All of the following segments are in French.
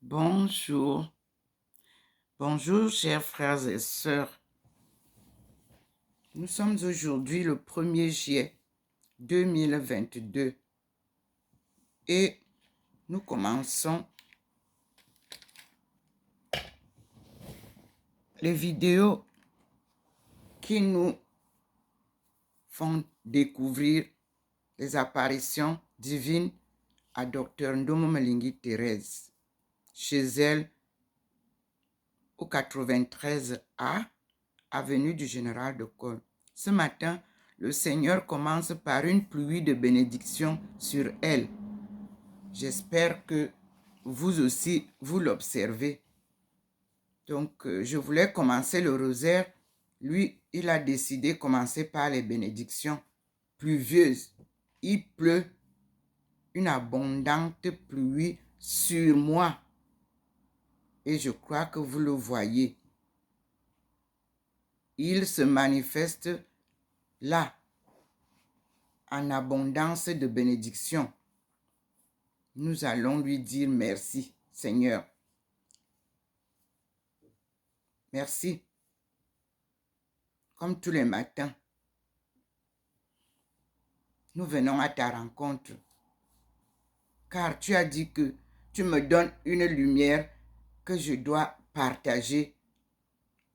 Bonjour. Bonjour, chers frères et sœurs. Nous sommes aujourd'hui le 1er juillet 2022 et nous commençons les vidéos qui nous font découvrir les apparitions divines à Dr Ndomo Malingui Thérèse, chez elle au 93A, avenue du Général de Gaulle. Ce matin, le Seigneur commence par une pluie de bénédictions sur elle. J'espère que vous aussi, vous l'observez. Donc, je voulais commencer le rosaire. Lui, il a décidé de commencer par les bénédictions pluvieuses. Il pleut une abondante pluie sur moi. Et je crois que vous le voyez. Il se manifeste là, en abondance de bénédictions. Nous allons lui dire merci, Seigneur. Merci. Comme tous les matins, nous venons à ta rencontre. Car tu as dit que tu me donnes une lumière que je dois partager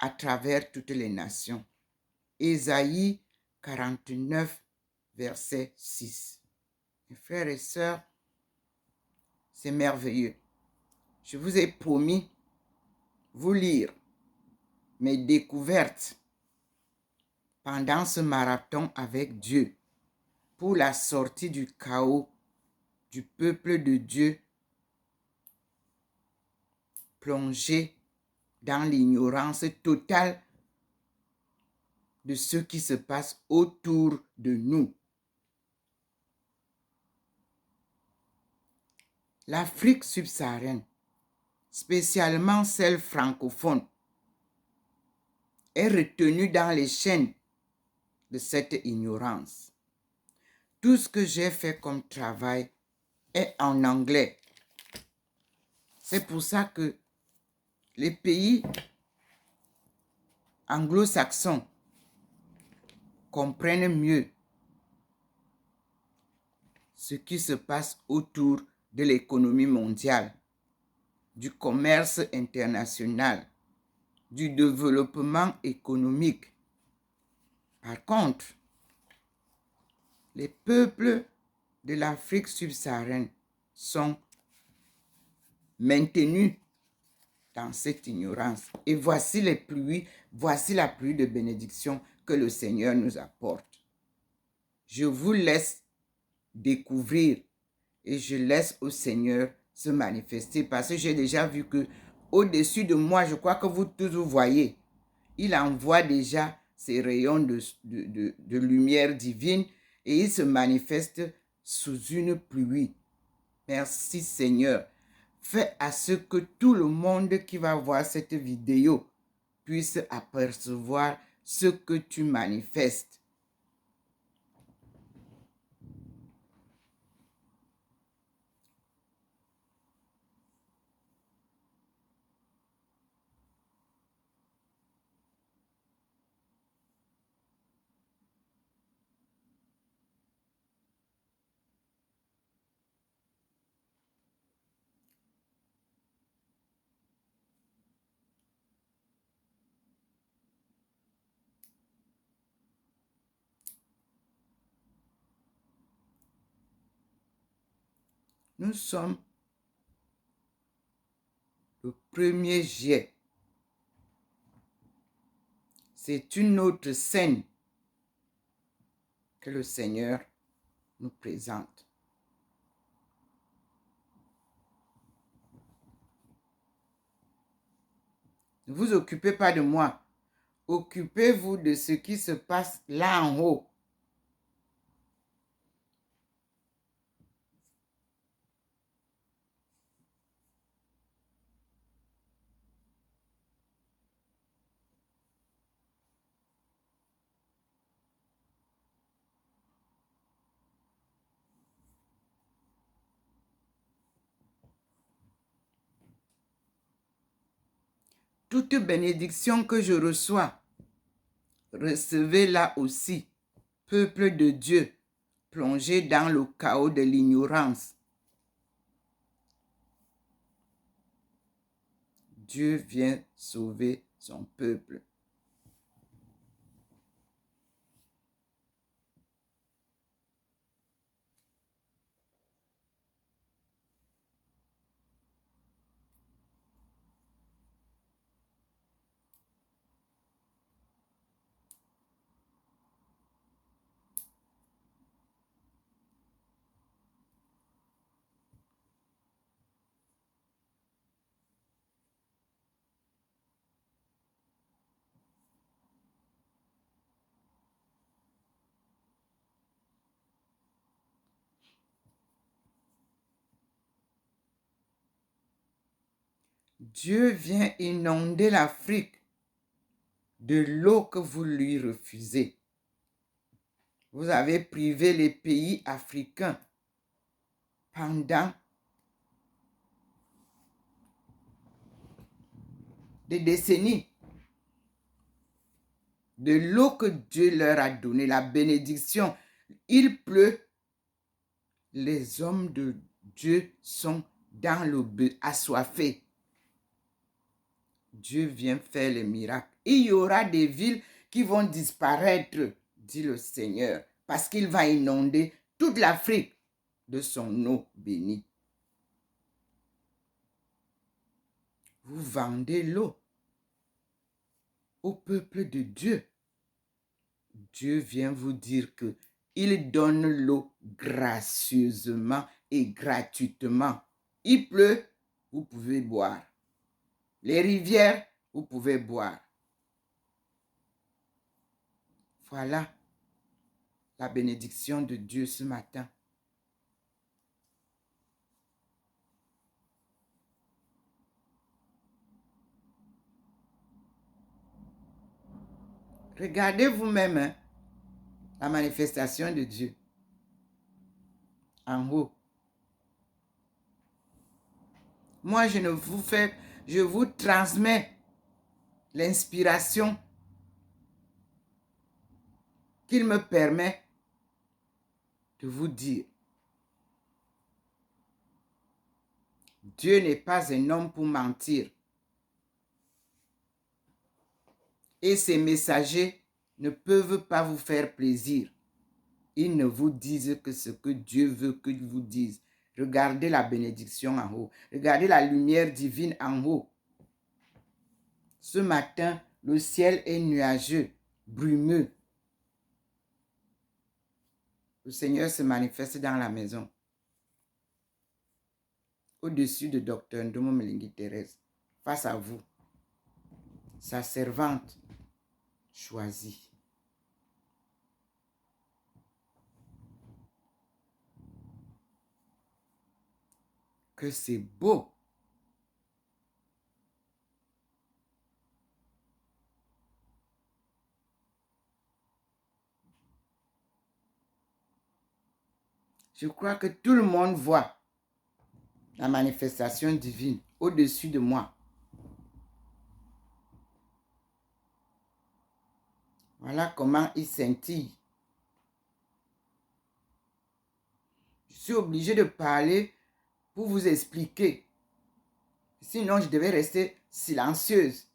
à travers toutes les nations. Ésaïe 49, verset 6. Mes frères et sœurs, c'est merveilleux. Je vous ai promis vous lire mes découvertes pendant ce marathon avec Dieu pour la sortie du chaos du peuple de Dieu plongé dans l'ignorance totale de ce qui se passe autour de nous. L'Afrique subsaharienne, spécialement celle francophone, est retenue dans les chaînes de cette ignorance. Tout ce que j'ai fait comme travail est en anglais. C'est pour ça que les pays anglo-saxons comprennent mieux ce qui se passe autour de l'économie mondiale, du commerce international, du développement économique. Par contre, les peuples de l'Afrique subsaharienne sont maintenus dans cette ignorance. Et voici les pluies, voici la pluie de bénédiction que le Seigneur nous apporte. Je vous laisse découvrir et je laisse au Seigneur se manifester parce que j'ai déjà vu que au-dessus de moi, je crois que vous tous vous voyez, il envoie déjà ses rayons de lumière divine et il se manifeste sous une pluie. Merci Seigneur. Fais à ce que tout le monde qui va voir cette vidéo puisse apercevoir ce que tu manifestes. Nous sommes le 1er juillet. C'est une autre scène que le Seigneur nous présente. Ne vous occupez pas de moi. Occupez-vous de ce qui se passe là en haut. Toute bénédiction que je reçois, recevez-la aussi, peuple de Dieu, plongé dans le chaos de l'ignorance. Dieu vient sauver son peuple. Dieu vient inonder l'Afrique de l'eau que vous lui refusez. Vous avez privé les pays africains pendant des décennies de l'eau que Dieu leur a donnée, la bénédiction. Il pleut. Les hommes de Dieu sont dans le but, assoiffés. Dieu vient faire les miracles. Il y aura des villes qui vont disparaître, dit le Seigneur, parce qu'il va inonder toute l'Afrique de son eau bénie. Vous vendez l'eau au peuple de Dieu. Dieu vient vous dire que il donne l'eau gracieusement et gratuitement. Il pleut, vous pouvez boire. Les rivières, vous pouvez boire. Voilà la bénédiction de Dieu ce matin. Regardez vous-même la manifestation de Dieu en haut. Moi, je vous transmets l'inspiration qu'il me permet de vous dire. Dieu n'est pas un homme pour mentir. Et ses messagers ne peuvent pas vous faire plaisir. Ils ne vous disent que ce que Dieu veut qu'ils vous disent. Regardez la bénédiction en haut. Regardez la lumière divine en haut. Ce matin, le ciel est nuageux, brumeux. Le Seigneur se manifeste dans la maison. Au-dessus de Dr Ndomo Mlingui Thérèse, face à vous, sa servante choisie. Que c'est beau. Je crois que tout le monde voit la manifestation divine au-dessus de moi. Voilà comment il scintille. Je suis obligée de parler pour vous expliquer. Sinon, je devais rester silencieuse.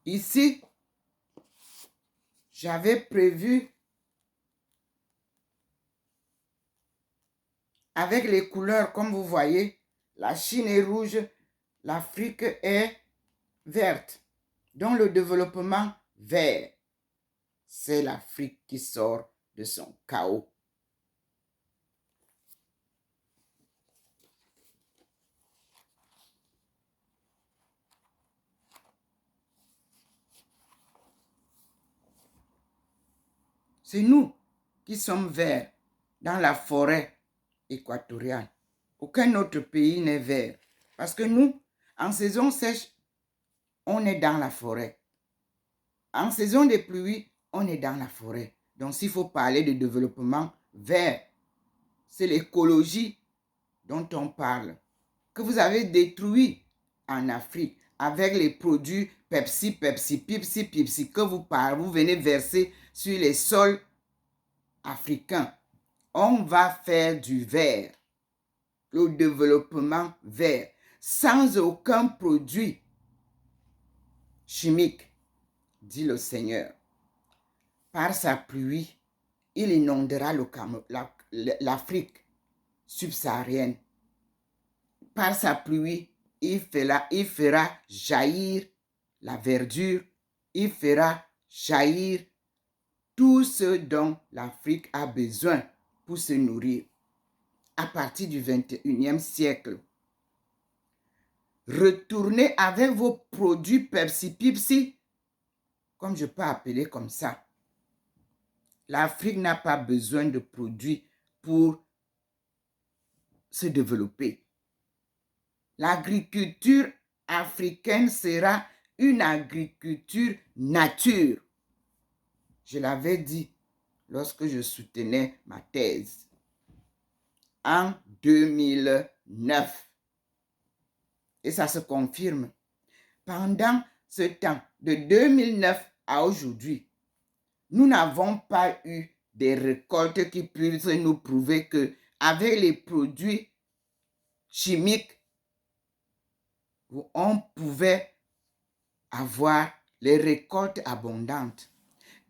Ici, j'avais prévu avec les couleurs, comme vous voyez, la Chine est rouge, l'Afrique est verte. Donc le développement vert, c'est l'Afrique qui sort de son chaos. C'est nous qui sommes verts dans la forêt équatoriale. Aucun autre pays n'est vert. Parce que nous, en saison sèche, on est dans la forêt. En saison de pluie, on est dans la forêt. Donc, s'il faut parler de développement vert, c'est l'écologie dont on parle, que vous avez détruit en Afrique avec les produits Pepsi, Pepsi, que vous venez verser sur les sols africains. On va faire du vert, le développement vert, sans aucun produit chimique, dit le Seigneur. Par sa pluie, il inondera l'Afrique subsaharienne. Par sa pluie, il fera jaillir la verdure, il fera jaillir tout ce dont l'Afrique a besoin pour se nourrir. À partir du 21e siècle, retournez avec vos produits Pepsi, comme je peux appeler comme ça. L'Afrique n'a pas besoin de produits pour se développer. L'agriculture africaine sera une agriculture nature. Je l'avais dit lorsque je soutenais ma thèse en 2009. Et ça se confirme. Pendant ce temps, de 2009 à aujourd'hui, nous n'avons pas eu des récoltes qui puissent nous prouver que avec les produits chimiques, on pouvait avoir les récoltes abondantes.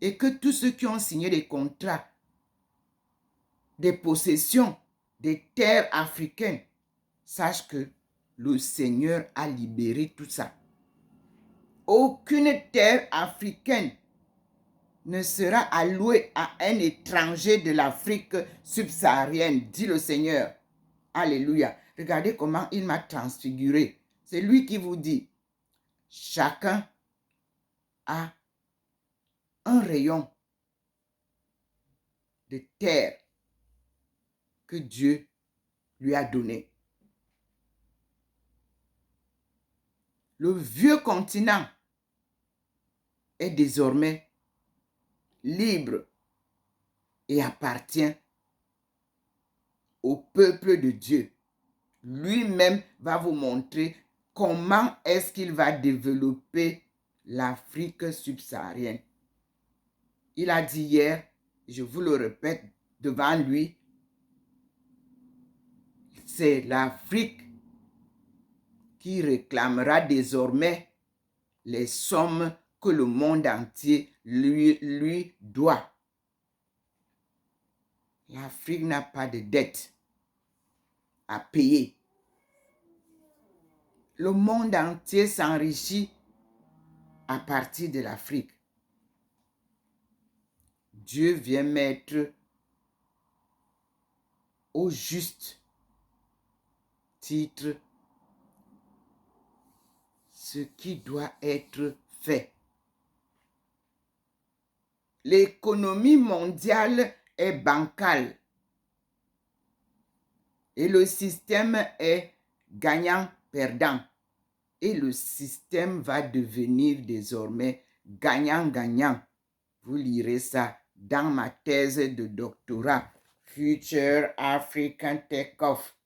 Et que tous ceux qui ont signé des contrats, des possessions, des terres africaines, sachent que le Seigneur a libéré tout ça. Aucune terre africaine ne sera allouée à un étranger de l'Afrique subsaharienne, dit le Seigneur. Alléluia. Regardez comment il m'a transfiguré. C'est lui qui vous dit, chacun a un rayon de terre que Dieu lui a donné. Le vieux continent est désormais libre et appartient au peuple de Dieu. Lui-même va vous montrer comment est-ce qu'il va développer l'Afrique subsaharienne. Il a dit hier, je vous le répète devant lui, c'est l'Afrique qui réclamera désormais les sommes que le monde entier lui doit. L'Afrique n'a pas de dette à payer. Le monde entier s'enrichit à partir de l'Afrique. Dieu vient mettre au juste titre ce qui doit être fait. L'économie mondiale est bancale et le système est gagnant-perdant. Et le système va devenir désormais gagnant-gagnant. Vous lirez ça dans ma thèse de doctorat, Future African Takeoff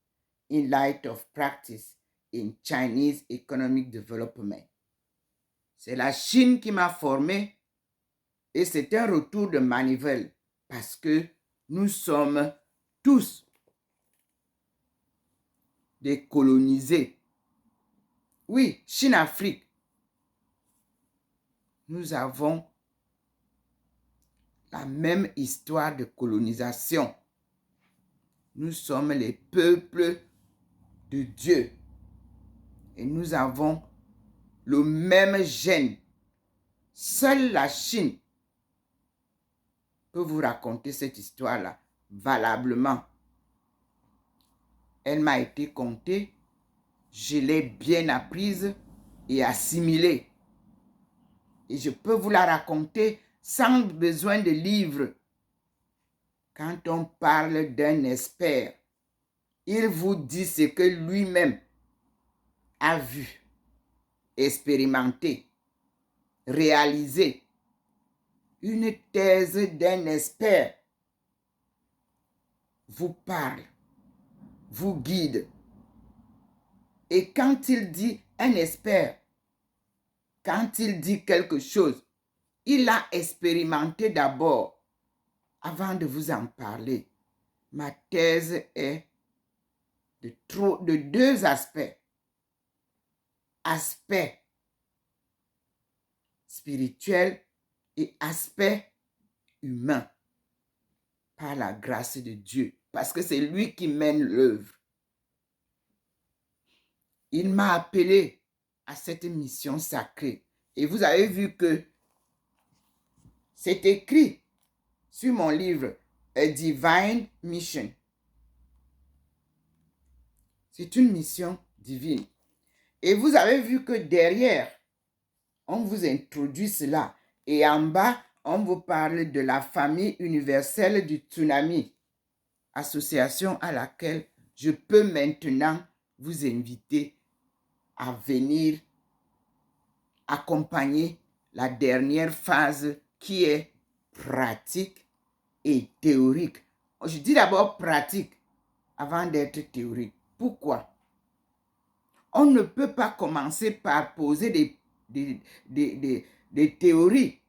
in Light of Practice in Chinese Economic Development. C'est la Chine qui m'a formé et c'est un retour de manivelle parce que nous sommes tous des colonisés. Oui, Chine-Afrique. Nous avons la même histoire de colonisation. Nous sommes les peuples de Dieu. Et nous avons le même gène. Seule la Chine peut vous raconter cette histoire-là valablement. Elle m'a été contée. Je l'ai bien apprise et assimilée. Et je peux vous la raconter sans besoin de livres. Quand on parle d'un expert, il vous dit ce que lui-même a vu. expérimenté, réalisé. Une thèse d'un expert vous parle, vous guide. Et quand il dit un expert, quand il dit quelque chose, il a expérimenté d'abord avant de vous en parler. Ma thèse est de deux aspects. Aspect spirituel et aspect humain. Par la grâce de Dieu. Parce que c'est lui qui mène l'œuvre. Il m'a appelé à cette mission sacrée. Et vous avez vu que c'est écrit sur mon livre A Divine Mission. C'est une mission divine. Et vous avez vu que derrière, on vous introduit cela. Et en bas, on vous parle de la famille universelle du tsunami, association à laquelle je peux maintenant vous inviter à venir accompagner la dernière phase qui est pratique et théorique. Je dis d'abord pratique avant d'être théorique. Pourquoi? On ne peut pas commencer par poser des théories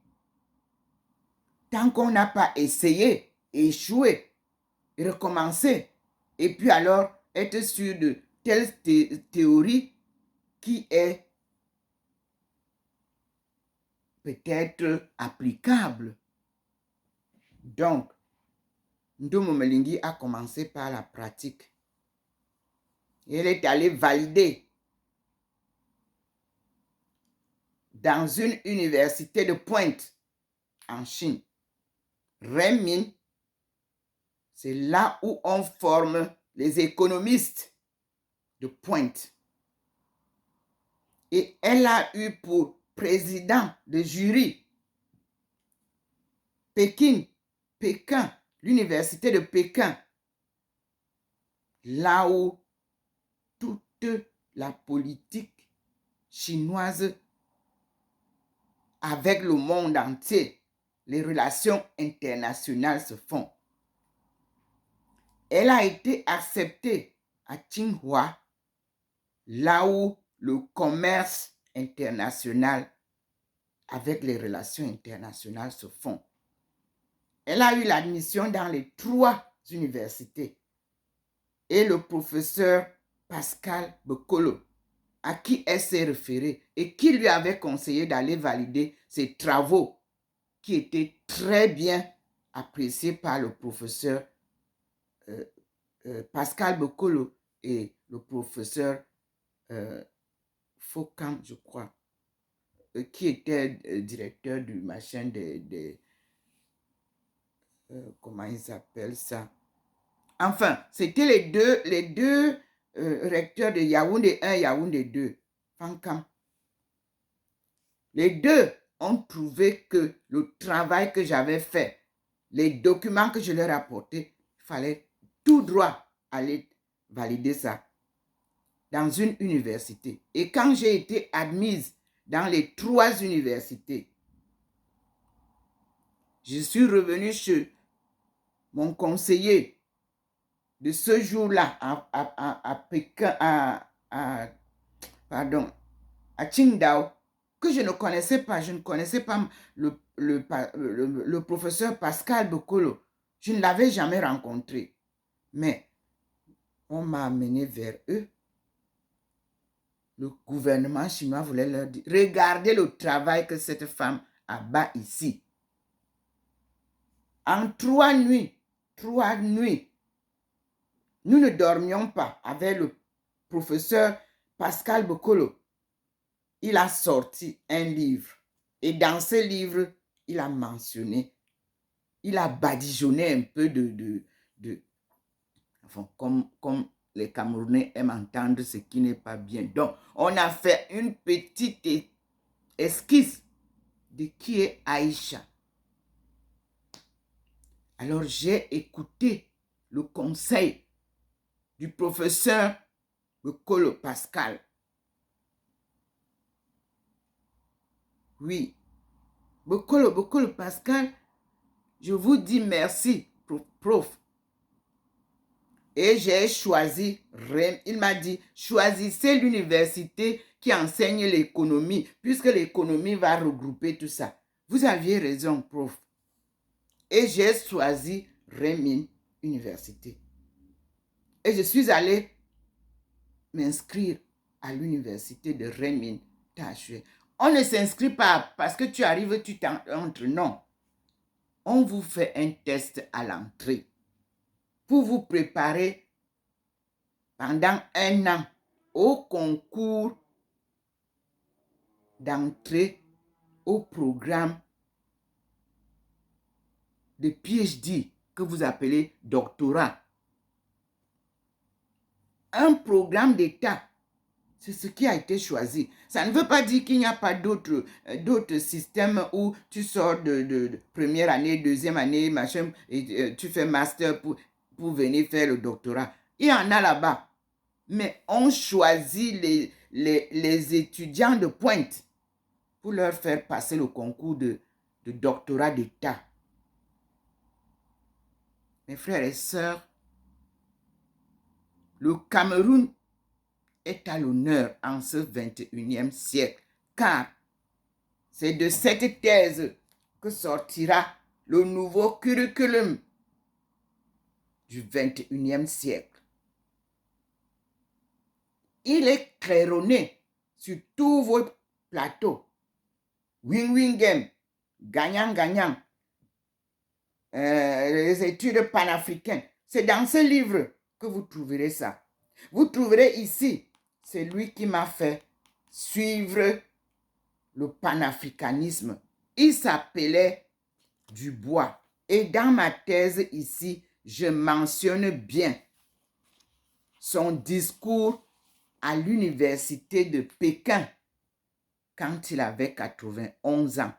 tant qu'on n'a pas essayé, échoué, recommencer, et puis alors être sûr de telle théorie qui est peut-être applicable. Donc, Ndomo Melingi a commencé par la pratique. Elle est allée valider dans une université de pointe en Chine. Renmin, c'est là où on forme les économistes de pointe. Et elle a eu pour président de jury Pékin, l'université de Pékin, là où toute la politique chinoise avec le monde entier, les relations internationales se font. Elle a été acceptée à Tsinghua, là où le commerce international avec les relations internationales se font. Elle a eu l'admission dans les 3 universités. Et le professeur Pascal Bokolo, à qui elle s'est référée et qui lui avait conseillé d'aller valider ses travaux, qui étaient très bien appréciés par le professeur Pascal Bokolo et le professeur Fokam, je crois, qui était directeur du machin comment ils s'appellent ça? Enfin, c'était les deux recteurs de Yaoundé 1, Yaoundé 2, Fankam. Les deux ont trouvé que le travail que j'avais fait, les documents que je leur apportais, il fallait tout droit aller valider ça dans une université. Et quand j'ai été admise dans les 3 universités, je suis revenue chez mon conseiller de ce jour-là à Pékin, pardon, à Qingdao, que je ne connaissais pas. Je ne connaissais pas le professeur Pascal Bokolo. Je ne l'avais jamais rencontré. Mais on m'a amené vers eux. Le gouvernement chinois voulait leur dire, regardez le travail que cette femme abat ici. En 3 nuits, nous ne dormions pas avec le professeur Pascal Bokolo. Il a sorti un livre. Et dans ce livre, il a mentionné, il a badigeonné un peu enfin, comme les Camerounais aiment entendre ce qui n'est pas bien. Donc, on a fait une petite esquisse de qui est Aïcha. Alors, j'ai écouté le conseil du professeur Bokolo Pascal. Oui. Beaucoup Pascal, je vous dis merci, prof. Et j'ai choisi, il m'a dit, choisissez l'université qui enseigne l'économie, puisque l'économie va regrouper tout ça. Vous aviez raison, prof. Et j'ai choisi Renmin Université. Et je suis allé m'inscrire à l'université de Renmin Tachue. On ne s'inscrit pas parce que tu arrives, tu t'entres. Non. On vous fait un test à l'entrée pour vous préparer pendant 1 an au concours d'entrée au programme de PhD que vous appelez doctorat. Un programme d'État, c'est ce qui a été choisi. Ça ne veut pas dire qu'il n'y a pas d'autres systèmes où tu sors de première année, deuxième année, machin, et tu fais master pour venir faire le doctorat. Il y en a là-bas. Mais on choisit les étudiants de pointe pour leur faire passer le concours de doctorat d'État. Mes frères et sœurs, le Cameroun est à l'honneur en ce 21e siècle, car c'est de cette thèse que sortira le nouveau curriculum du 21e siècle. Il est claironné sur tous vos plateaux. Win-win game, gagnant-gagnant. Les études panafricaines. C'est dans ce livre que vous trouverez ça. Vous trouverez ici, c'est lui qui m'a fait suivre le panafricanisme. Il s'appelait Dubois. Et dans ma thèse ici, je mentionne bien son discours à l'université de Pékin quand il avait 91 ans.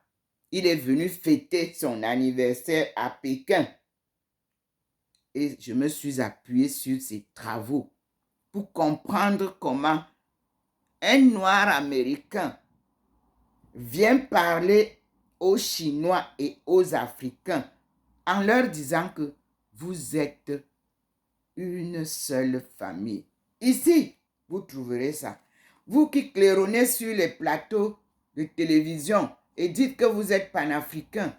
Il est venu fêter son anniversaire à Pékin. Et je me suis appuyé sur ses travaux pour comprendre comment un noir américain vient parler aux Chinois et aux Africains en leur disant que vous êtes une seule famille. Ici, vous trouverez ça. Vous qui claironnez sur les plateaux de télévision et dites que vous êtes panafricain,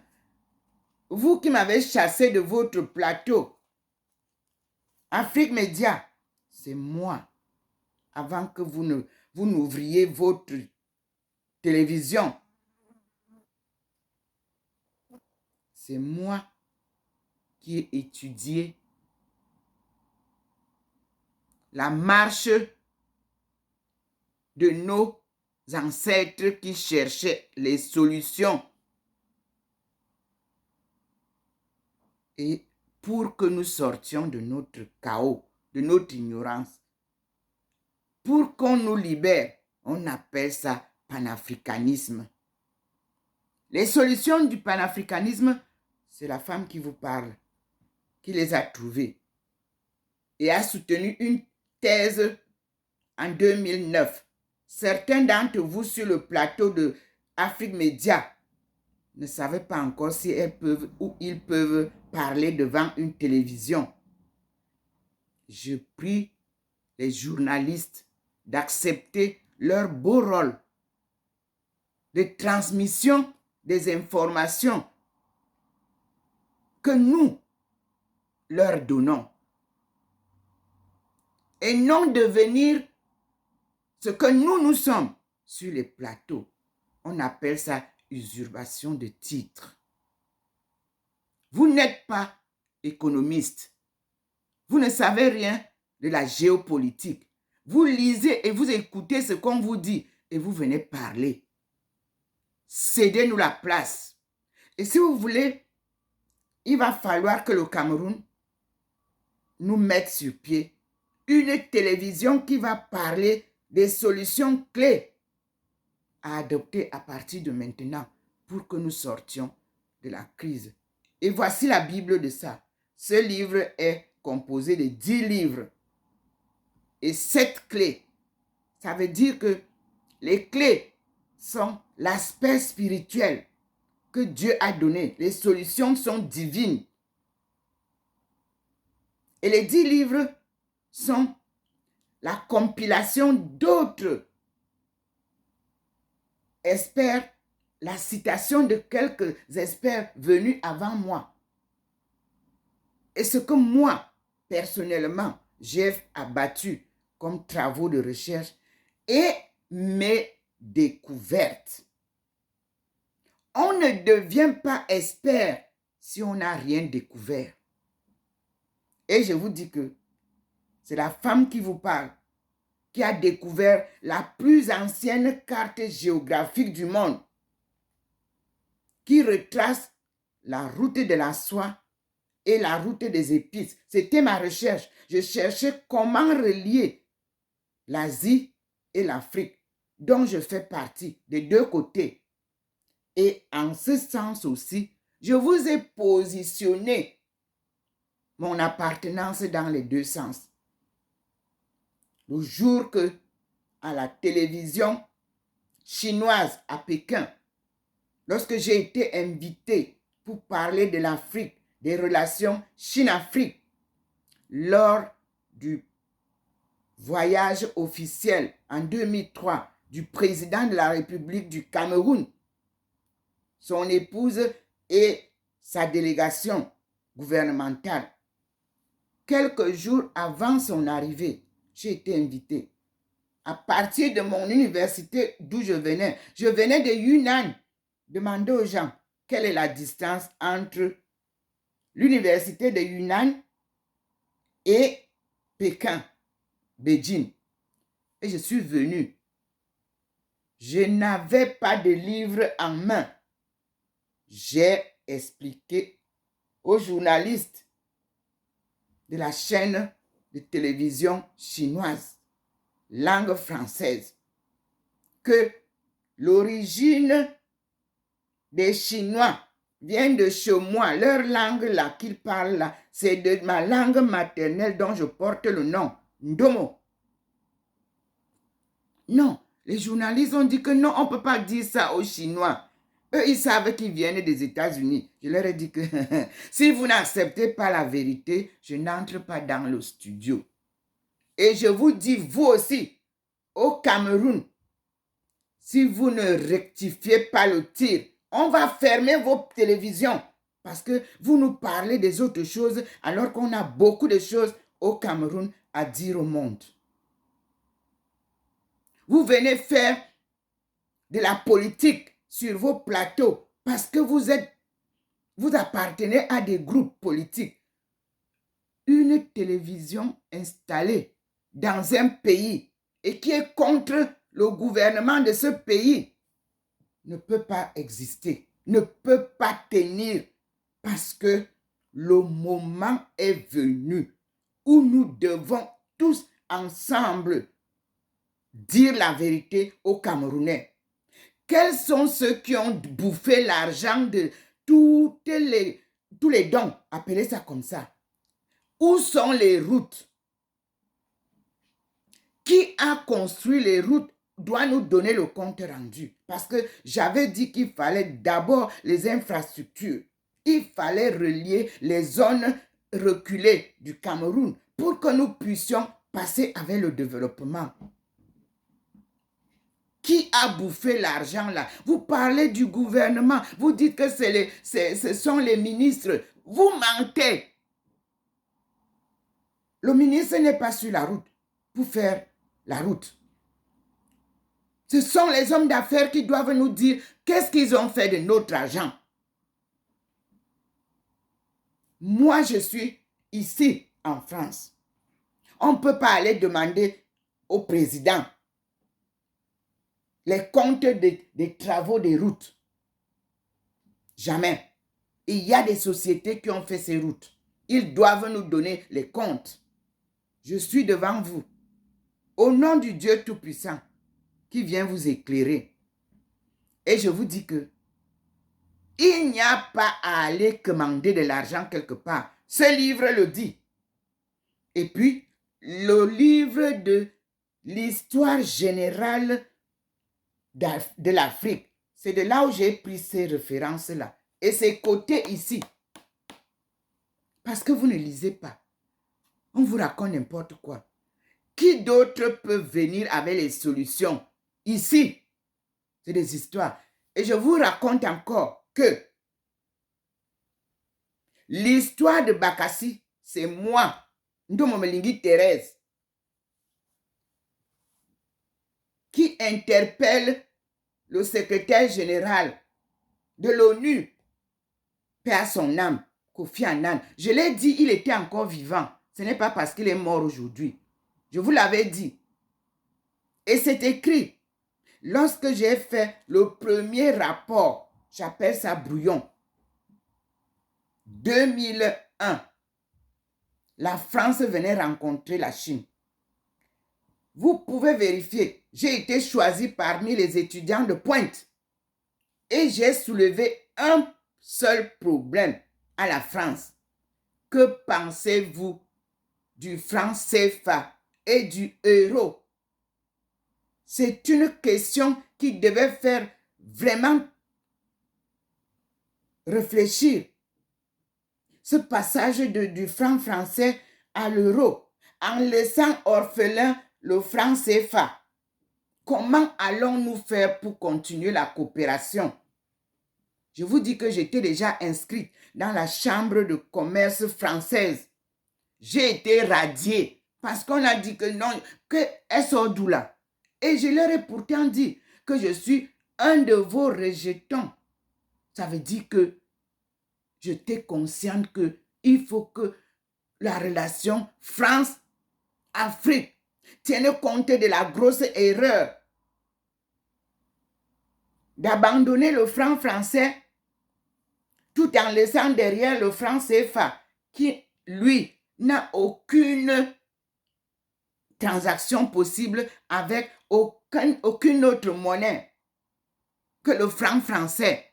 vous qui m'avez chassé de votre plateau, Afrique Média, c'est moi. Avant que vous n'ouvriez votre télévision, c'est moi qui ai étudié la marche de nos ancêtres qui cherchaient les solutions. Et pour que nous sortions de notre chaos, de notre ignorance, pour qu'on nous libère, on appelle ça panafricanisme. Les solutions du panafricanisme, c'est la femme qui vous parle, qui les a trouvées et a soutenu une thèse en 2009. Certains d'entre vous sur le plateau de Afrique Média ne savaient pas encore si elles peuvent ou ils peuvent parler devant une télévision. Je prie les journalistes d'accepter leur beau rôle de transmission des informations que nous leur donnons et non devenir ce que nous sommes sur les plateaux. On appelle ça usurpation de titres. Vous n'êtes pas économiste. Vous ne savez rien de la géopolitique. Vous lisez et vous écoutez ce qu'on vous dit et vous venez parler. Cédez-nous la place. Et si vous voulez, il va falloir que le Cameroun nous mette sur pied une télévision qui va parler des solutions clés à adopter à partir de maintenant pour que nous sortions de la crise. Et voici la Bible de ça. Ce livre est composé de 10 livres et 7 clés. Ça veut dire que les clés sont l'aspect spirituel que Dieu a donné. Les solutions sont divines. Et les 10 livres sont la compilation d'autres experts, la citation de quelques experts venus avant moi. Et ce que moi, personnellement, j'ai abattu comme travaux de recherche et mes découvertes. On ne devient pas expert si on n'a rien découvert. Et je vous dis que c'est la femme qui vous parle, qui a découvert la plus ancienne carte géographique du monde, qui retrace la route de la soie et la route des épices. C'était ma recherche. Je cherchais comment relier l'Asie et l'Afrique, dont je fais partie, des deux côtés. Et en ce sens aussi, je vous ai positionné mon appartenance dans les deux sens. Le jour que, à la télévision chinoise à Pékin, lorsque j'ai été invité pour parler de l'Afrique, des relations Chine-Afrique, lors du voyage officiel en 2003 du président de la République du Cameroun, son épouse et sa délégation gouvernementale. Quelques jours avant son arrivée, j'ai été invité. À partir de mon université d'où je venais de Yunnan, demander aux gens quelle est la distance entre l'université de Yunnan et Pékin, Beijing. Et je suis venu. Je n'avais pas de livre en main. J'ai expliqué aux journalistes de la chaîne de télévision chinoise, langue française, que l'origine des Chinois vient de chez moi. Leur langue là qu'ils parlent là, c'est de ma langue maternelle dont je porte le nom, Ndomo. Non, les journalistes ont dit que non, on ne peut pas dire ça aux Chinois. Eux, ils savent qu'ils viennent des États-Unis. Je leur ai dit que si vous n'acceptez pas la vérité, je n'entre pas dans le studio. Et je vous dis, vous aussi, au Cameroun, si vous ne rectifiez pas le tir, on va fermer vos télévisions parce que vous nous parlez des autres choses alors qu'on a beaucoup de choses au Cameroun à dire au monde. Vous venez faire de la politique sur vos plateaux parce que vous appartenez à des groupes politiques. Une télévision installée dans un pays et qui est contre le gouvernement de ce pays ne peut pas exister, ne peut pas tenir parce que le moment est venu où nous devons tous ensemble dire la vérité aux Camerounais. Quels sont ceux qui ont bouffé l'argent de tous les dons, appelez ça comme ça? Où sont les routes? Qui a construit les routes doit nous donner le compte rendu. Parce que j'avais dit qu'il fallait d'abord les infrastructures. Il fallait relier les zones reculées du Cameroun pour que nous puissions passer avec le développement. Qui a bouffé l'argent là? Vous parlez du gouvernement, vous dites que ce sont les ministres. Vous mentez. Le ministre n'est pas sur la route pour faire la route. Ce sont les hommes d'affaires qui doivent nous dire qu'est-ce qu'ils ont fait de notre argent. Moi, je suis ici en France. On ne peut pas aller demander au président les comptes des travaux des routes. Jamais. Il y a des sociétés qui ont fait ces routes. Ils doivent nous donner les comptes. Je suis devant vous. Au nom du Dieu Tout-Puissant qui vient vous éclairer. Et je vous dis que il n'y a pas à aller commander de l'argent quelque part. Ce livre le dit. Et puis, le livre de l'histoire générale de l'Afrique. C'est de là où j'ai pris ces références-là. Et c'est coté ici. Parce que vous ne lisez pas. On vous raconte n'importe quoi. Qui d'autre peut venir avec les solutions? Ici, c'est des histoires. Et je vous raconte encore que l'histoire de Bakassi, c'est moi, Ndomo Melingi Thérèse, qui interpelle le secrétaire général de l'ONU, paix à son âme, Kofi Annan. Je l'ai dit, il était encore vivant. Ce n'est pas parce qu'il est mort aujourd'hui. Je vous l'avais dit. Et c'est écrit. Lorsque j'ai fait le premier rapport, j'appelle ça brouillon, 2001, la France venait rencontrer la Chine. Vous pouvez vérifier, j'ai été choisi parmi les étudiants de pointe et j'ai soulevé un seul problème à la France. Que pensez-vous du franc CFA et du euro? C'est une question qui devait faire vraiment réfléchir. Ce passage du franc français à l'euro, en laissant orphelin le franc CFA. Comment allons-nous faire pour continuer la coopération? Je vous dis que j'étais déjà inscrite dans la chambre de commerce française. J'ai été radiée parce qu'on a dit que non, qu'elle sort d'où là? Et je leur ai pourtant dit que je suis un de vos rejetons. Ça veut dire que j'étais consciente qu'il faut que la relation France-Afrique tienne compte de la grosse erreur d'abandonner le franc français tout en laissant derrière le franc CFA qui, lui, n'a aucune transaction possible avec aucune autre monnaie que le franc français.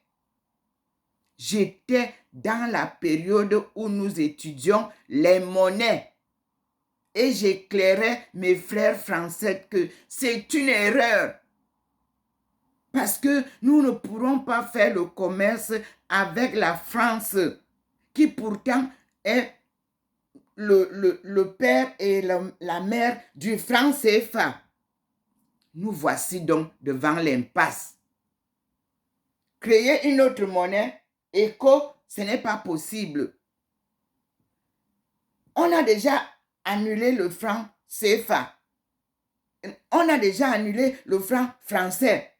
J'étais dans la période où nous étudions les monnaies et j'éclairais mes frères français que c'est une erreur parce que nous ne pourrons pas faire le commerce avec la France qui pourtant est le père et la mère du franc CFA. Nous voici donc devant l'impasse. Créer une autre monnaie, éco, ce n'est pas possible. On a déjà annulé le franc CFA. On a déjà annulé le franc français.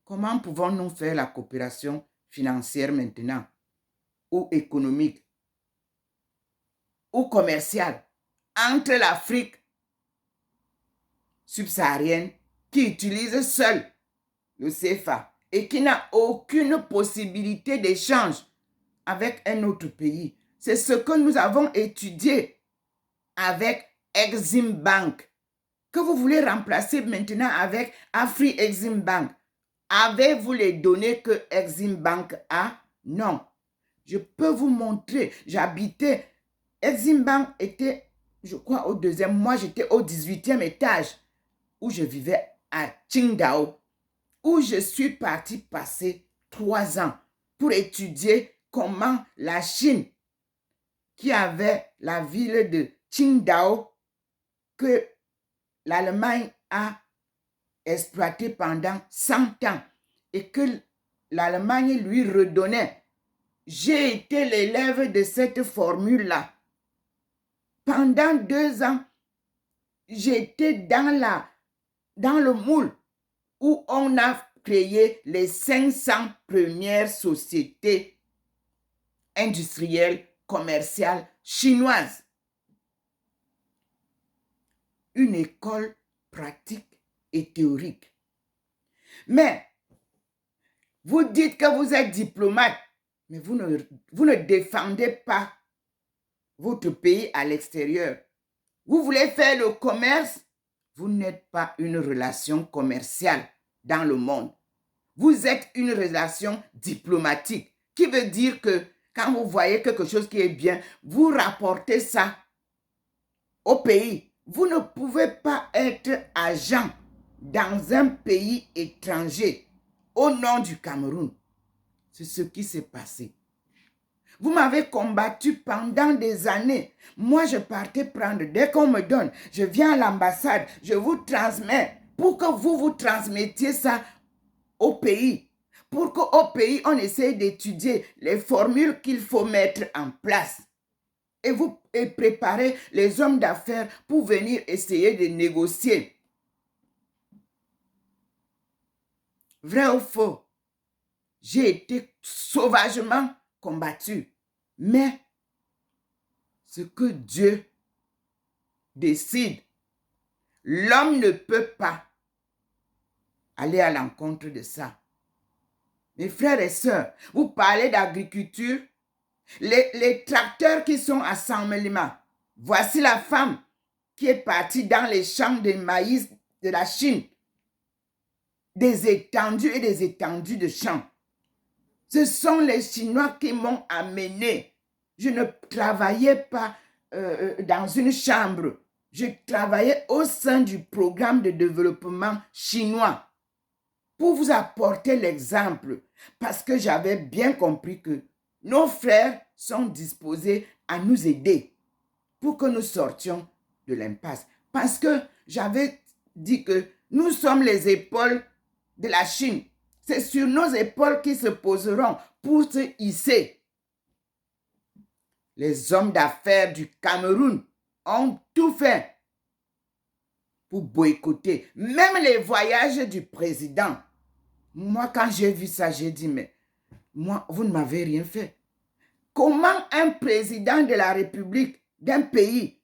Comment pouvons-nous faire la coopération financière maintenant, ou économique, ou commerciale, entre l'Afrique subsaharienne qui utilise seule le CFA et qui n'a aucune possibilité d'échange avec un autre pays? C'est ce que nous avons étudié avec Exim Bank, que vous voulez remplacer maintenant avec Afri-Exim Bank. Avez-vous les données que Exim Bank a? Non. Je peux vous montrer. J'habitais. Exim Bank était, je crois, au 2e. Moi, j'étais au 18e étage où je vivais à Qingdao, où je suis partie passer 3 ans pour étudier comment la Chine, qui avait la ville de Qingdao, que l'Allemagne a exploité pendant 100 ans et que l'Allemagne lui redonnait. J'ai été l'élève de cette formule-là. Pendant 2 ans, j'étais dans le moule où on a créé les 500 premières sociétés industrielles, commerciales chinoises. Une école pratique et théorique. Mais vous dites que vous êtes diplomate, mais vous ne défendez pas votre pays à l'extérieur. Vous voulez faire le commerce, vous n'êtes pas une relation commerciale dans le monde. Vous êtes une relation diplomatique, qui veut dire que quand vous voyez quelque chose qui est bien, vous rapportez ça au pays. Vous ne pouvez pas être agent dans un pays étranger au nom du Cameroun. C'est ce qui s'est passé. Vous m'avez combattu pendant des années. Moi, je partais prendre. Dès qu'on me donne, je viens à l'ambassade, je vous transmets pour que vous transmettiez ça au pays. Pour qu'au pays, on essaye d'étudier les formules qu'il faut mettre en place. Et préparer les hommes d'affaires pour venir essayer de négocier. Vrai ou faux? J'ai été sauvagement combattu. Mais ce que Dieu décide, l'homme ne peut pas aller à l'encontre de ça. Mes frères et sœurs, vous parlez d'agriculture, les tracteurs qui sont à Saint-Mélima. Voici la femme qui est partie dans les champs de maïs de la Chine. Des étendues et des étendues de champs. Ce sont les Chinois qui m'ont amené. Je ne travaillais pas dans une chambre. Je travaillais au sein du programme de développement chinois pour vous apporter l'exemple parce que j'avais bien compris que nos frères sont disposés à nous aider pour que nous sortions de l'impasse. Parce que j'avais dit que nous sommes les épaules de la Chine. C'est sur nos épaules qu'ils se poseront pour se hisser. Les hommes d'affaires du Cameroun ont tout fait pour boycotter. Même les voyages du président. Moi, quand j'ai vu ça, j'ai dit, mais moi, vous ne m'avez rien fait. Comment un président de la République d'un pays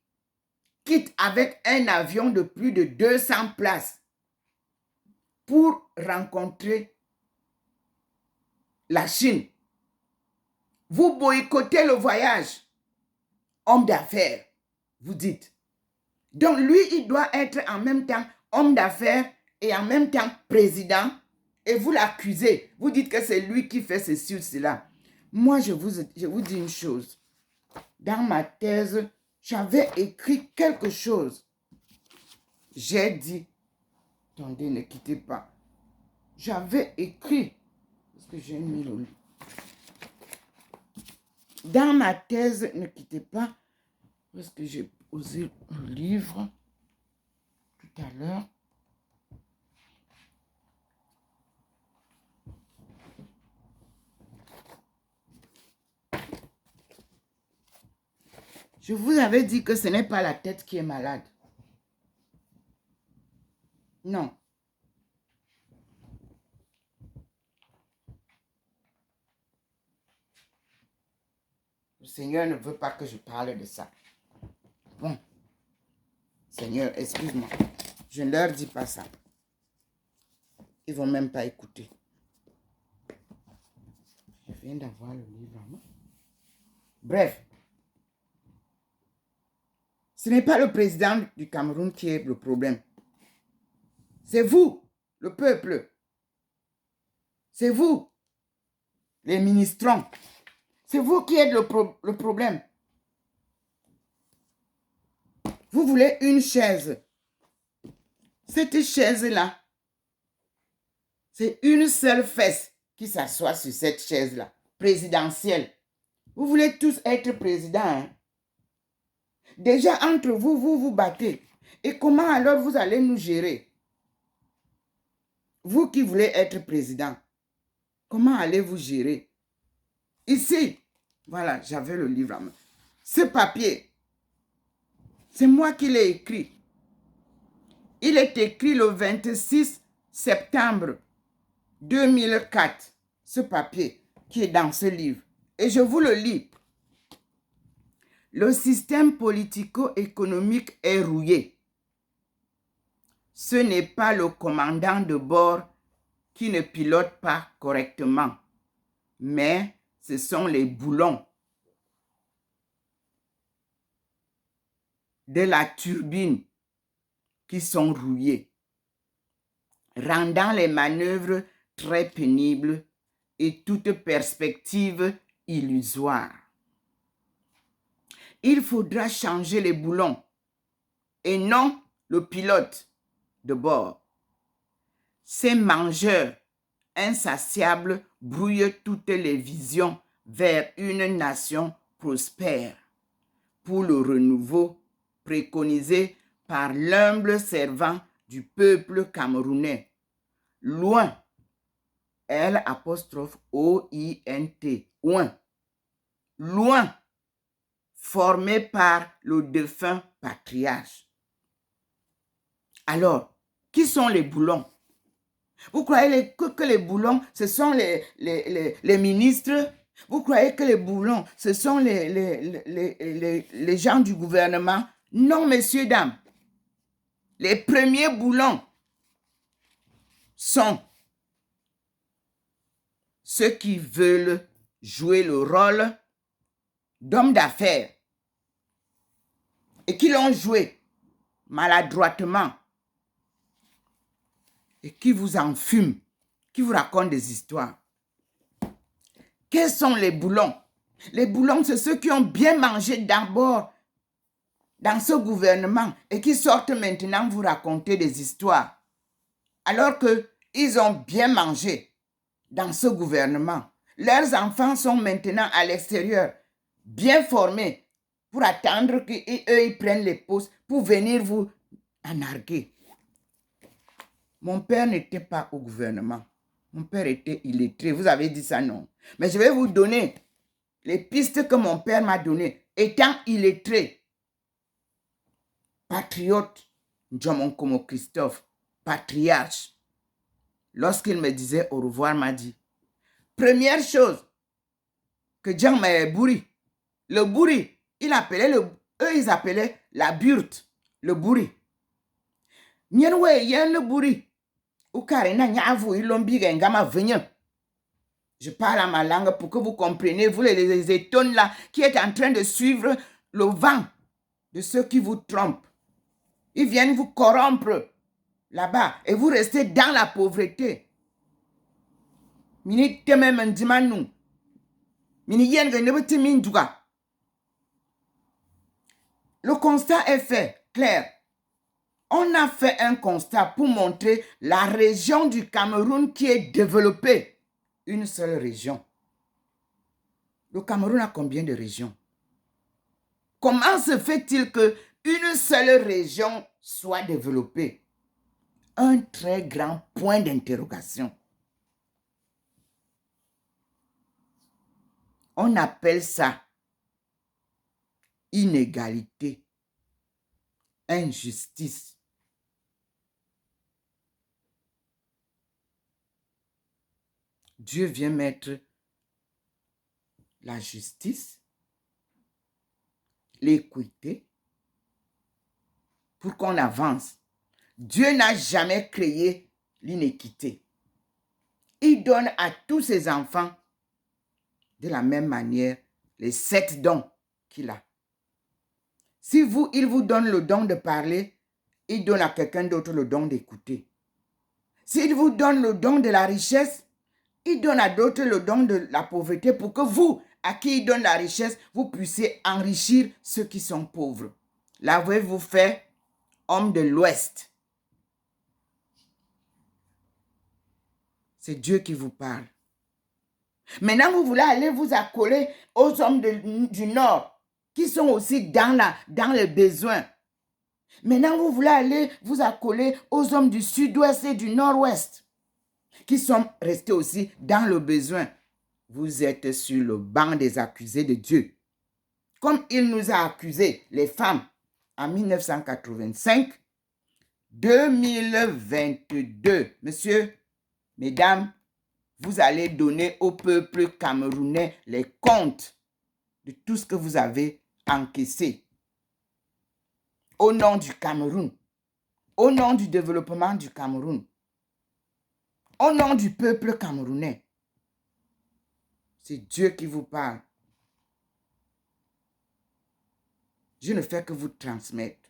quitte avec un avion de plus de 200 places pour rencontrer la Chine? Vous boycottez le voyage. Homme d'affaires, vous dites. Donc lui, il doit être en même temps homme d'affaires et en même temps président. Et vous l'accusez. Vous dites que c'est lui qui fait ceci ou cela. Moi, je vous dis une chose. Dans ma thèse, j'avais écrit quelque chose. J'ai dit, attendez, ne quittez pas. J'avais écrit, parce que j'ai mis le... Dans ma thèse, ne quittez pas, parce que j'ai posé le livre tout à l'heure. Je vous avais dit que ce n'est pas la tête qui est malade. Non. Le Seigneur ne veut pas que je parle de ça. Bon. Seigneur, excuse-moi. Je ne leur dis pas ça. Ils ne vont même pas écouter. Je viens d'avoir le livre. Non? Bref. Ce n'est pas le président du Cameroun qui est le problème. C'est vous, le peuple. C'est vous, les ministrants. C'est vous qui êtes le problème. Vous voulez une chaise. Cette chaise-là, c'est une seule fesse qui s'assoit sur cette chaise-là, présidentielle. Vous voulez tous être présidents, hein? Déjà, entre vous, vous vous battez. Et comment alors vous allez nous gérer? Vous qui voulez être président, comment allez-vous gérer? Ici, voilà, j'avais le livre à main. Ce papier, c'est moi qui l'ai écrit. Il est écrit le 26 septembre 2004, ce papier qui est dans ce livre. Et je vous le lis. Le système politico-économique est rouillé. Ce n'est pas le commandant de bord qui ne pilote pas correctement, mais ce sont les boulons de la turbine qui sont rouillés, rendant les manœuvres très pénibles et toute perspective illusoire. Il faudra changer les boulons et non le pilote de bord. Ces mangeurs insatiables brouillent toutes les visions vers une nation prospère pour le renouveau préconisé par l'humble servant du peuple camerounais. Loin, L'-O-I-N-T, loin, loin, formé par le défunt patriarche. Alors, qui sont les boulons? Vous croyez que les boulons, ce sont les ministres? Vous croyez que les boulons, ce sont les gens du gouvernement? Non, messieurs, dames. Les premiers boulons sont ceux qui veulent jouer le rôle d'hommes d'affaires et qui l'ont joué maladroitement et qui vous enfument, qui vous racontent des histoires. Quels sont les boulons? Les boulons, c'est ceux qui ont bien mangé d'abord dans ce gouvernement et qui sortent maintenant vous raconter des histoires. Alors qu'ils ont bien mangé dans ce gouvernement. Leurs enfants sont maintenant à l'extérieur, bien formés, pour attendre qu'eux, ils prennent les postes pour venir vous narguer. Mon père n'était pas au gouvernement. Mon père était illettré. Vous avez dit ça, non? Mais je vais vous donner les pistes que mon père m'a données. Étant illettré, patriote, Njomonkomo Christophe, patriarche, lorsqu'il me disait au revoir, m'a dit, première chose, que Djang Bouri, le Bouri, ils appelaient la burte, le Bouri. Nyenwe yen le Bouri. Je parle à ma langue pour que vous compreniez, vous les étonnes là, qui êtes en train de suivre le vent de ceux qui vous trompent. Ils viennent vous corrompre là-bas et vous restez dans la pauvreté. Le constat est fait, clair. On a fait un constat pour montrer la région du Cameroun qui est développée. Une seule région. Le Cameroun a combien de régions? Comment se fait-il qu'une seule région soit développée? Un très grand point d'interrogation. On appelle ça inégalité, injustice. Dieu vient mettre la justice, l'équité, pour qu'on avance. Dieu n'a jamais créé l'inéquité. Il donne à tous ses enfants de la même manière les 7 dons qu'il a. Si il vous donne le don de parler, il donne à quelqu'un d'autre le don d'écouter. S'il vous donne le don de la richesse, il donne à d'autres le don de la pauvreté pour que vous, à qui il donne la richesse, vous puissiez enrichir ceux qui sont pauvres. L'avez-vous fait, homme de l'Ouest? C'est Dieu qui vous parle. Maintenant, vous voulez aller vous accoler aux hommes du Nord qui sont aussi dans les besoins. Maintenant, vous voulez aller vous accoler aux hommes du Sud-Ouest et du Nord-Ouest qui sont restés aussi dans le besoin. Vous êtes sur le banc des accusés de Dieu. Comme il nous a accusés, les femmes, en 1985, 2022, messieurs, mesdames, vous allez donner au peuple camerounais les comptes de tout ce que vous avez encaissé. Au nom du Cameroun, au nom du développement du Cameroun, au nom du peuple camerounais. C'est Dieu qui vous parle. Je ne fais que vous transmettre.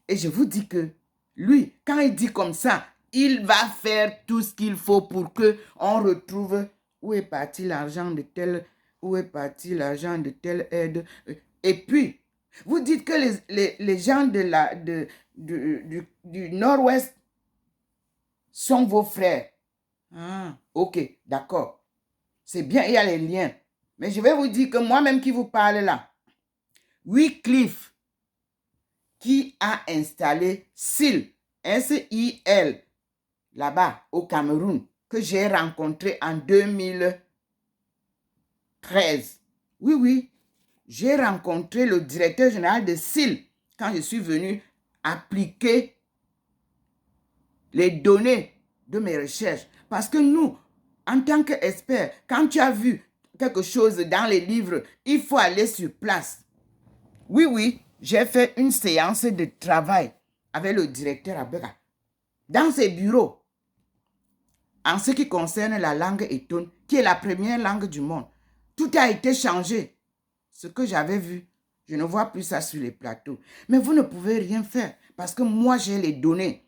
Et je vous dis que lui, quand il dit comme ça, il va faire tout ce qu'il faut pour qu'on retrouve où est parti l'argent de tel, où est parti l'argent de telle aide. Et puis, vous dites que les gens du Nord-Ouest sont vos frères. Ah, ok, d'accord. C'est bien, il y a les liens. Mais je vais vous dire que moi-même qui vous parle là, Wycliffe, qui a installé SIL, S-I-L, là-bas au Cameroun, que j'ai rencontré en 2013. Oui, oui, j'ai rencontré le directeur général de SIL quand je suis venu appliquer les données de mes recherches. Parce que nous, en tant qu'experts, quand tu as vu quelque chose dans les livres, il faut aller sur place. Oui, oui, j'ai fait une séance de travail avec le directeur Abeka dans ses bureaux en ce qui concerne la langue Eton, qui est la première langue du monde. Tout a été changé. Ce que j'avais vu, je ne vois plus ça sur les plateaux. Mais vous ne pouvez rien faire parce que moi, j'ai les données.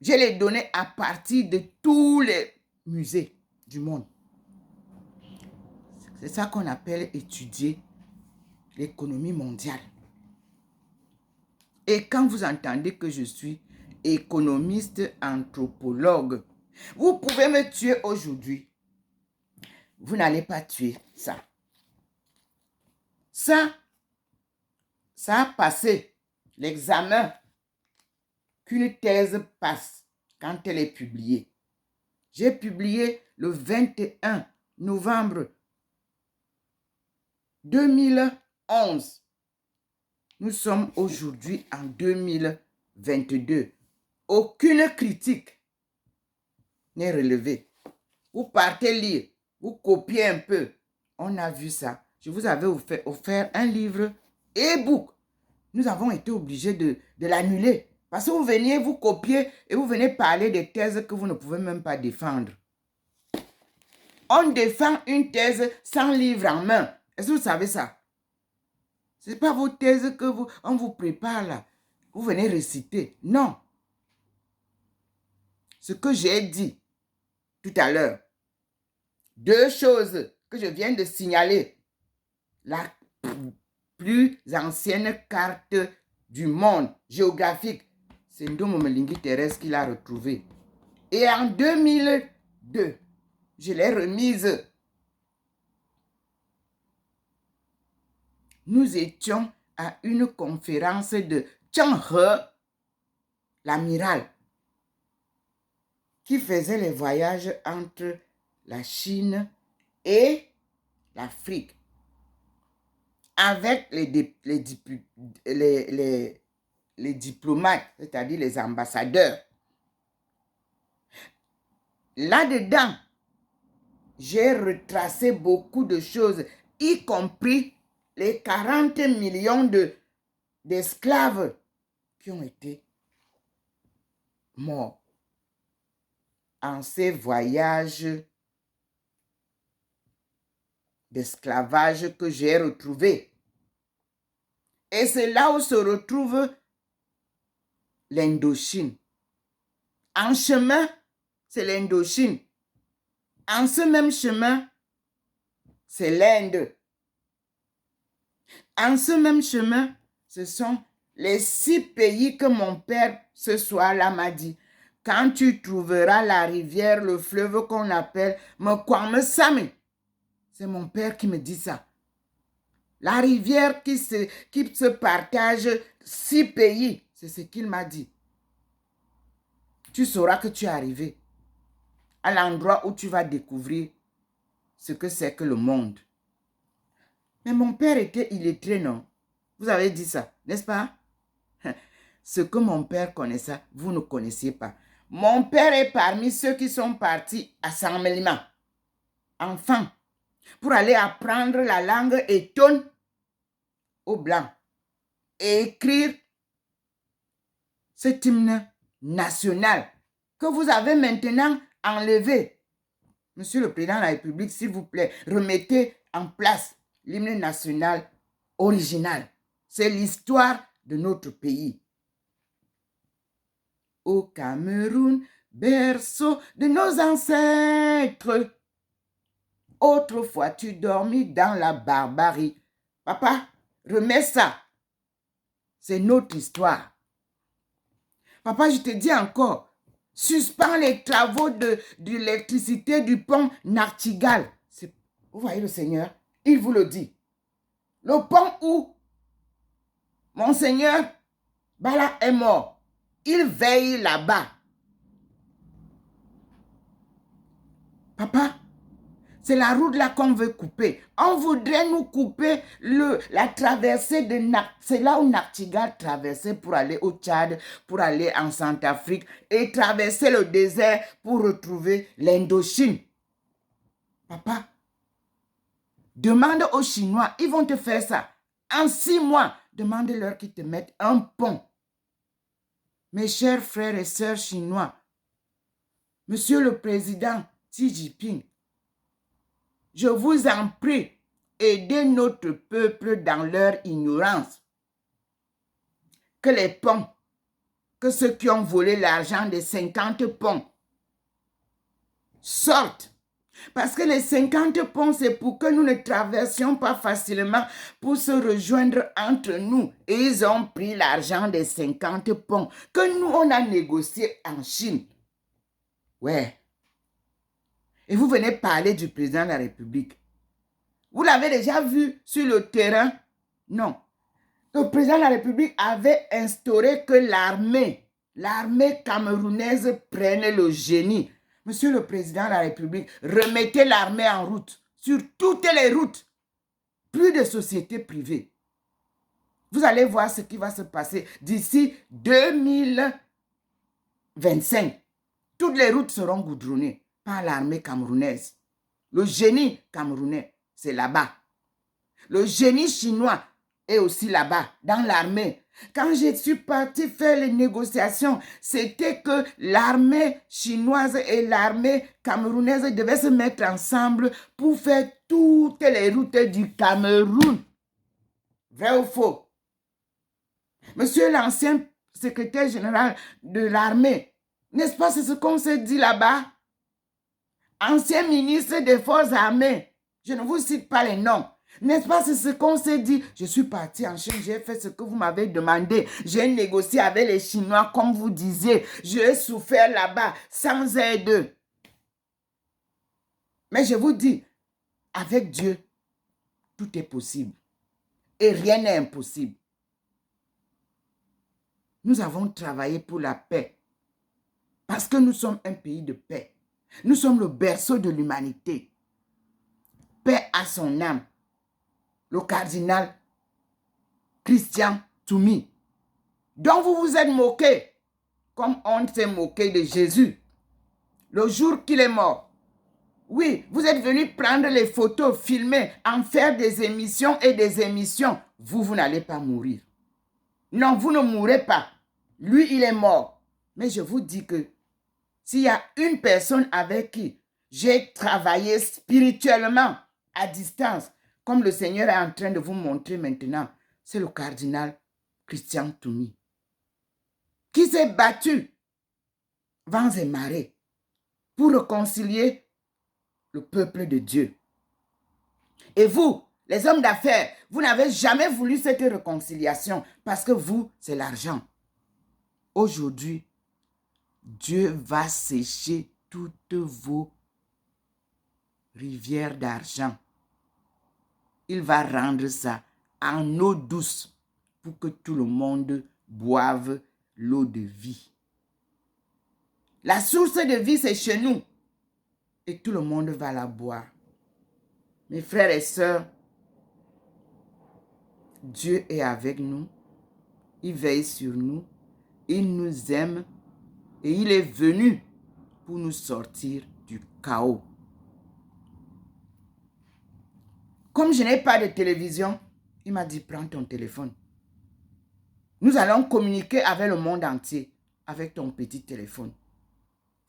J'ai les données à partir de tous les musées du monde. C'est ça qu'on appelle étudier l'économie mondiale. Et quand vous entendez que je suis économiste, anthropologue, vous pouvez me tuer aujourd'hui. Vous n'allez pas tuer ça. Ça a passé l'examen qu'une thèse passe quand elle est publiée. J'ai publié le 21 novembre 2011. Nous sommes aujourd'hui en 2022. Aucune critique n'est relevée. Vous partez lire, vous copiez un peu. On a vu ça. Je vous avais offert un livre e-book. Nous avons été obligés de l'annuler. Parce que vous veniez, vous copier et vous venez parler des thèses que vous ne pouvez même pas défendre. On défend une thèse sans livre en main. Est-ce que vous savez ça? Ce n'est pas vos thèses que on vous prépare là. Vous venez réciter. Non. Ce que j'ai dit tout à l'heure. Deux choses que je viens de signaler. La plus ancienne carte du monde géographique, c'est Ndomo Mlingi Thérèse qui l'a retrouvée. Et en 2002, je l'ai remise. Nous étions à une conférence de Chang He, l'amiral, qui faisait les voyages entre la Chine et l'Afrique, avec les diplomates, c'est-à-dire les ambassadeurs. Là-dedans, j'ai retracé beaucoup de choses, y compris les 40 millions d'esclaves qui ont été morts en ces voyages d'esclavage que j'ai retrouvés. Et c'est là où se retrouve l'Indochine. En chemin, c'est l'Indochine. En ce même chemin, c'est l'Inde. En ce même chemin, ce sont les 6 pays que mon père, ce soir-là, m'a dit. Quand tu trouveras la rivière, le fleuve qu'on appelle Mekwame Sami. C'est mon père qui me dit ça. La rivière qui se partage 6 pays. C'est ce qu'il m'a dit. Tu sauras que tu es arrivé à l'endroit où tu vas découvrir ce que c'est que le monde. Mais mon père était illettré, non? Vous avez dit ça, n'est-ce pas? Ce que mon père connaissait, vous ne connaissiez pas. Mon père est parmi ceux qui sont partis à Saint-Méliman, enfant, pour aller apprendre la langue Eton aux Blancs et écrire cet hymne national que vous avez maintenant enlevé. Monsieur le Président de la République, s'il vous plaît, remettez en place l'hymne national original. C'est l'histoire de notre pays. Au Cameroun, berceau de nos ancêtres. Autrefois, tu dormis dans la barbarie. Papa, remets ça. C'est notre histoire. Papa, je te dis encore, suspend les travaux de l'électricité du pont Nartigal. Vous voyez le Seigneur, il vous le dit. Le pont où Monseigneur Bala est mort, il veille là-bas. Papa, c'est la route là qu'on veut couper. On voudrait nous couper la traversée de c'est là où Nartigal traversait pour aller au Tchad, pour aller en Centrafrique et traverser le désert pour retrouver l'Indochine. Papa, demande aux Chinois, ils vont te faire ça. En 6 mois, demande-leur qu'ils te mettent un pont. Mes chers frères et sœurs chinois, Monsieur le Président Xi Jinping, je vous en prie, aidez notre peuple dans leur ignorance. Que les ponts, que ceux qui ont volé l'argent des 50 ponts sortent. Parce que les 50 ponts, c'est pour que nous ne traversions pas facilement pour se rejoindre entre nous. Et ils ont pris l'argent des 50 ponts que nous, on a négocié en Chine. Ouais. Et vous venez parler du président de la République. Vous l'avez déjà vu sur le terrain? Non. Le président de la République avait instauré que l'armée camerounaise prenne le génie. Monsieur le Président de la République, remettez l'armée en route, sur toutes les routes. Plus de sociétés privées. Vous allez voir ce qui va se passer d'ici 2025. Toutes les routes seront goudronnées par l'armée camerounaise. Le génie camerounais, c'est là-bas. Le génie chinois est aussi là-bas, dans l'armée. Quand je suis partie faire les négociations, c'était que l'armée chinoise et l'armée camerounaise devaient se mettre ensemble pour faire toutes les routes du Cameroun. Vrai ou faux? Monsieur l'ancien secrétaire général de l'armée, n'est-ce pas, c'est ce qu'on s'est dit là-bas? Ancien ministre des Forces armées, je ne vous cite pas les noms. N'est-ce pas, c'est ce qu'on s'est dit? Je suis parti en Chine, j'ai fait ce que vous m'avez demandé. J'ai négocié avec les Chinois, comme vous disiez. J'ai souffert là-bas, sans aide. Mais je vous dis, avec Dieu, tout est possible. Et rien n'est impossible. Nous avons travaillé pour la paix. Parce que nous sommes un pays de paix. Nous sommes le berceau de l'humanité. Paix à son âme. Le cardinal Christian Toumi, dont vous vous êtes moqué, comme on s'est moqué de Jésus, le jour qu'il est mort. Oui, vous êtes venus prendre les photos, filmer, en faire des émissions et des émissions. Vous n'allez pas mourir. Non, vous ne mourrez pas. Lui, il est mort. Mais je vous dis que s'il y a une personne avec qui j'ai travaillé spirituellement à distance, comme le Seigneur est en train de vous montrer maintenant, c'est le cardinal Christian Toumi, qui s'est battu vents et marées pour réconcilier le peuple de Dieu. Et vous, les hommes d'affaires, vous n'avez jamais voulu cette réconciliation parce que vous, c'est l'argent. Aujourd'hui, Dieu va sécher toutes vos rivières d'argent. Il va rendre ça en eau douce pour que tout le monde boive l'eau de vie. La source de vie, c'est chez nous. Et tout le monde va la boire. Mes frères et sœurs, Dieu est avec nous. Il veille sur nous. Il nous aime. Et il est venu pour nous sortir du chaos. Comme je n'ai pas de télévision, il m'a dit, prends ton téléphone. Nous allons communiquer avec le monde entier avec ton petit téléphone.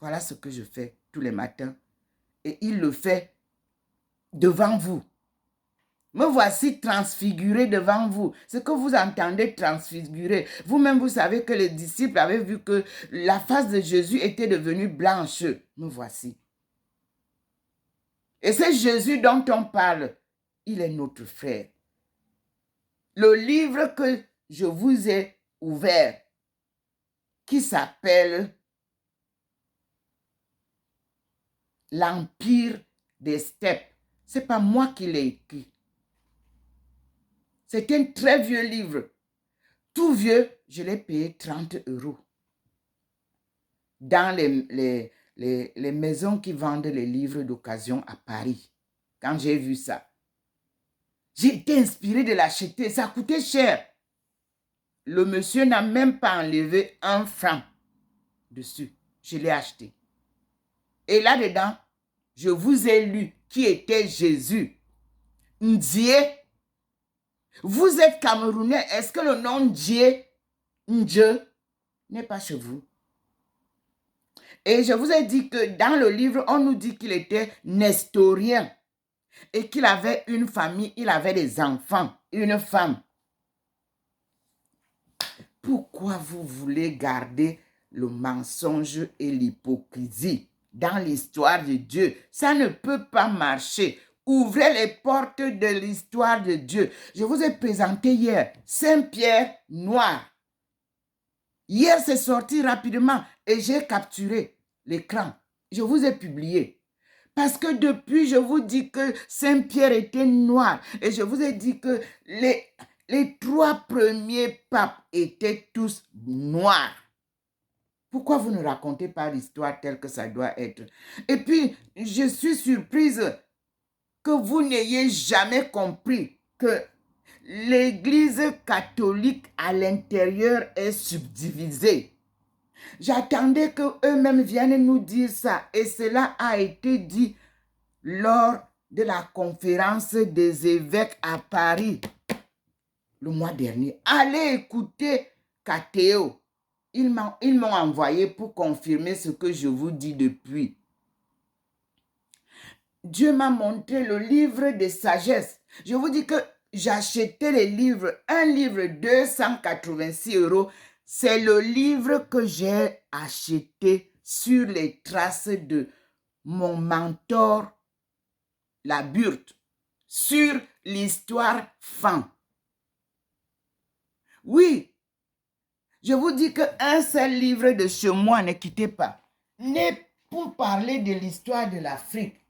Voilà ce que je fais tous les matins. Et il le fait devant vous. Me voici transfiguré devant vous. Ce que vous entendez transfiguré. Vous-même, vous savez que les disciples avaient vu que la face de Jésus était devenue blanche. Me voici. Et c'est Jésus dont on parle. Il est notre frère. Le livre que je vous ai ouvert, qui s'appelle l'Empire des steppes. Ce n'est pas moi qui l'ai écrit. C'est un très vieux livre. Tout vieux, je l'ai payé 30 €. Dans les maisons qui vendent les livres d'occasion à Paris. Quand j'ai vu ça, j'ai été inspirée de l'acheter. Ça coûtait cher. Le monsieur n'a même pas enlevé 1 franc dessus. Je l'ai acheté. Et là-dedans, je vous ai lu qui était Jésus. Ndié. Vous êtes Camerounais. Est-ce que le nom Ndié, Ndieu, n'est pas chez vous? Et je vous ai dit que dans le livre, on nous dit qu'il était nestorien et qu'il avait une famille, il avait des enfants, une femme. Pourquoi vous voulez garder le mensonge et l'hypocrisie dans l'histoire de Dieu? Ça ne peut pas marcher. Ouvrez les portes de l'histoire de Dieu. Je vous ai présenté hier Saint-Pierre noir. Hier, c'est sorti rapidement et j'ai capturé l'écran. Je vous ai publié. Parce que depuis, je vous dis que Saint-Pierre était noir. Et je vous ai dit que les 3 premiers papes étaient tous noirs. Pourquoi vous ne racontez pas l'histoire telle que ça doit être? Et puis, je suis surprise que vous n'ayez jamais compris que l'Église catholique à l'intérieur est subdivisée. J'attendais qu'eux-mêmes viennent nous dire ça. Et cela a été dit lors de la conférence des évêques à Paris le mois dernier. Allez écouter Kathéo. Ils m'ont envoyé pour confirmer ce que je vous dis depuis. Dieu m'a montré le livre de sagesse. Je vous dis que j'achetais les livres. Un livre 286 €. C'est le livre que j'ai acheté sur les traces de mon mentor, la Burte, sur l'histoire fan. Oui, je vous dis qu'un seul livre de chez moi, ne quittez pas, n'est pour parler de l'histoire de l'Afrique.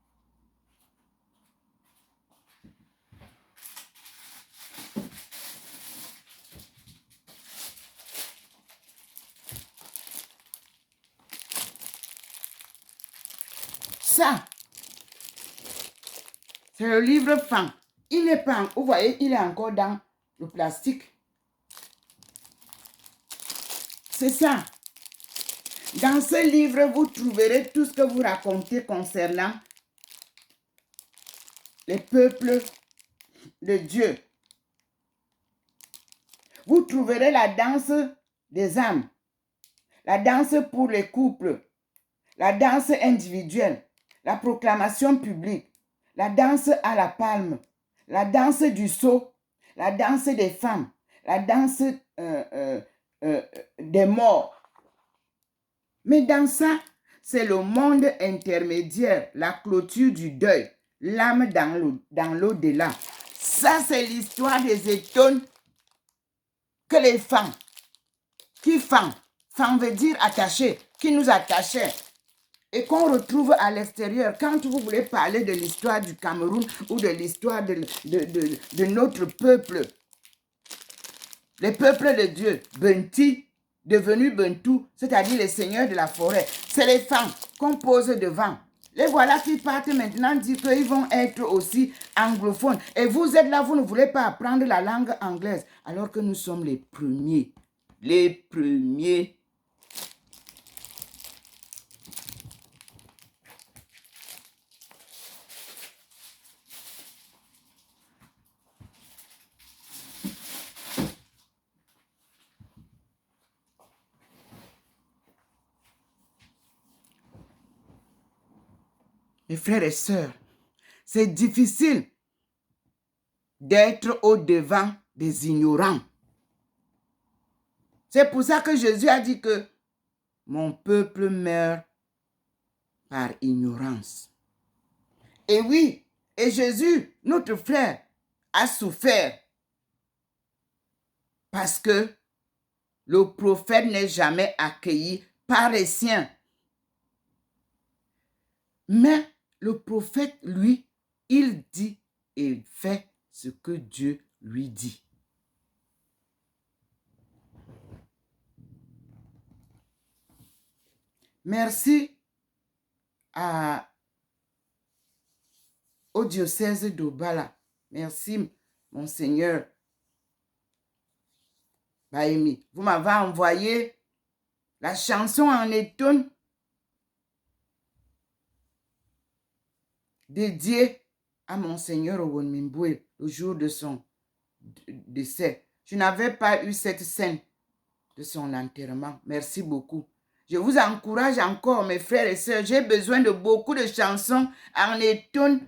Ça, c'est le livre fan. Il n'est pas, vous voyez, il est encore dans le plastique. C'est ça. Dans ce livre, vous trouverez tout ce que vous racontez concernant les peuples de Dieu. Vous trouverez la danse des âmes, la danse pour les couples, la danse individuelle, la proclamation publique, la danse à la palme, la danse du sceau, la danse des femmes, la danse des morts. Mais dans ça, c'est le monde intermédiaire, la clôture du deuil, l'âme dans l'au-delà. Ça, c'est l'histoire des étones que les femmes, qui font, femme veut dire attaché, qui nous attachait et qu'on retrouve à l'extérieur. Quand vous voulez parler de l'histoire du Cameroun ou de l'histoire de notre peuple, les peuples de Dieu, Benti, devenus Bentou, c'est-à-dire les seigneurs de la forêt, c'est les femmes qu'on pose devant. Les voilà qui partent maintenant dire qu'ils vont être aussi anglophones. Et vous êtes là, vous ne voulez pas apprendre la langue anglaise, alors que nous sommes les premiers. Les premiers. Mes frères et sœurs, c'est difficile d'être au-devant des ignorants. C'est pour ça que Jésus a dit que mon peuple meurt par ignorance. Et oui, et Jésus, notre frère, a souffert parce que le prophète n'est jamais accueilli par les siens. Mais le prophète, lui, il dit et fait ce que Dieu lui dit. Merci au diocèse d'Obala. Merci, Monseigneur Baemi. Vous m'avez envoyé la chanson en étonne dédiée à Monseigneur Owonmimbwe le jour de son décès. Je n'avais pas eu cette scène de son enterrement. Merci beaucoup. Je vous encourage encore, mes frères et sœurs. J'ai besoin de beaucoup de chansons en étonne,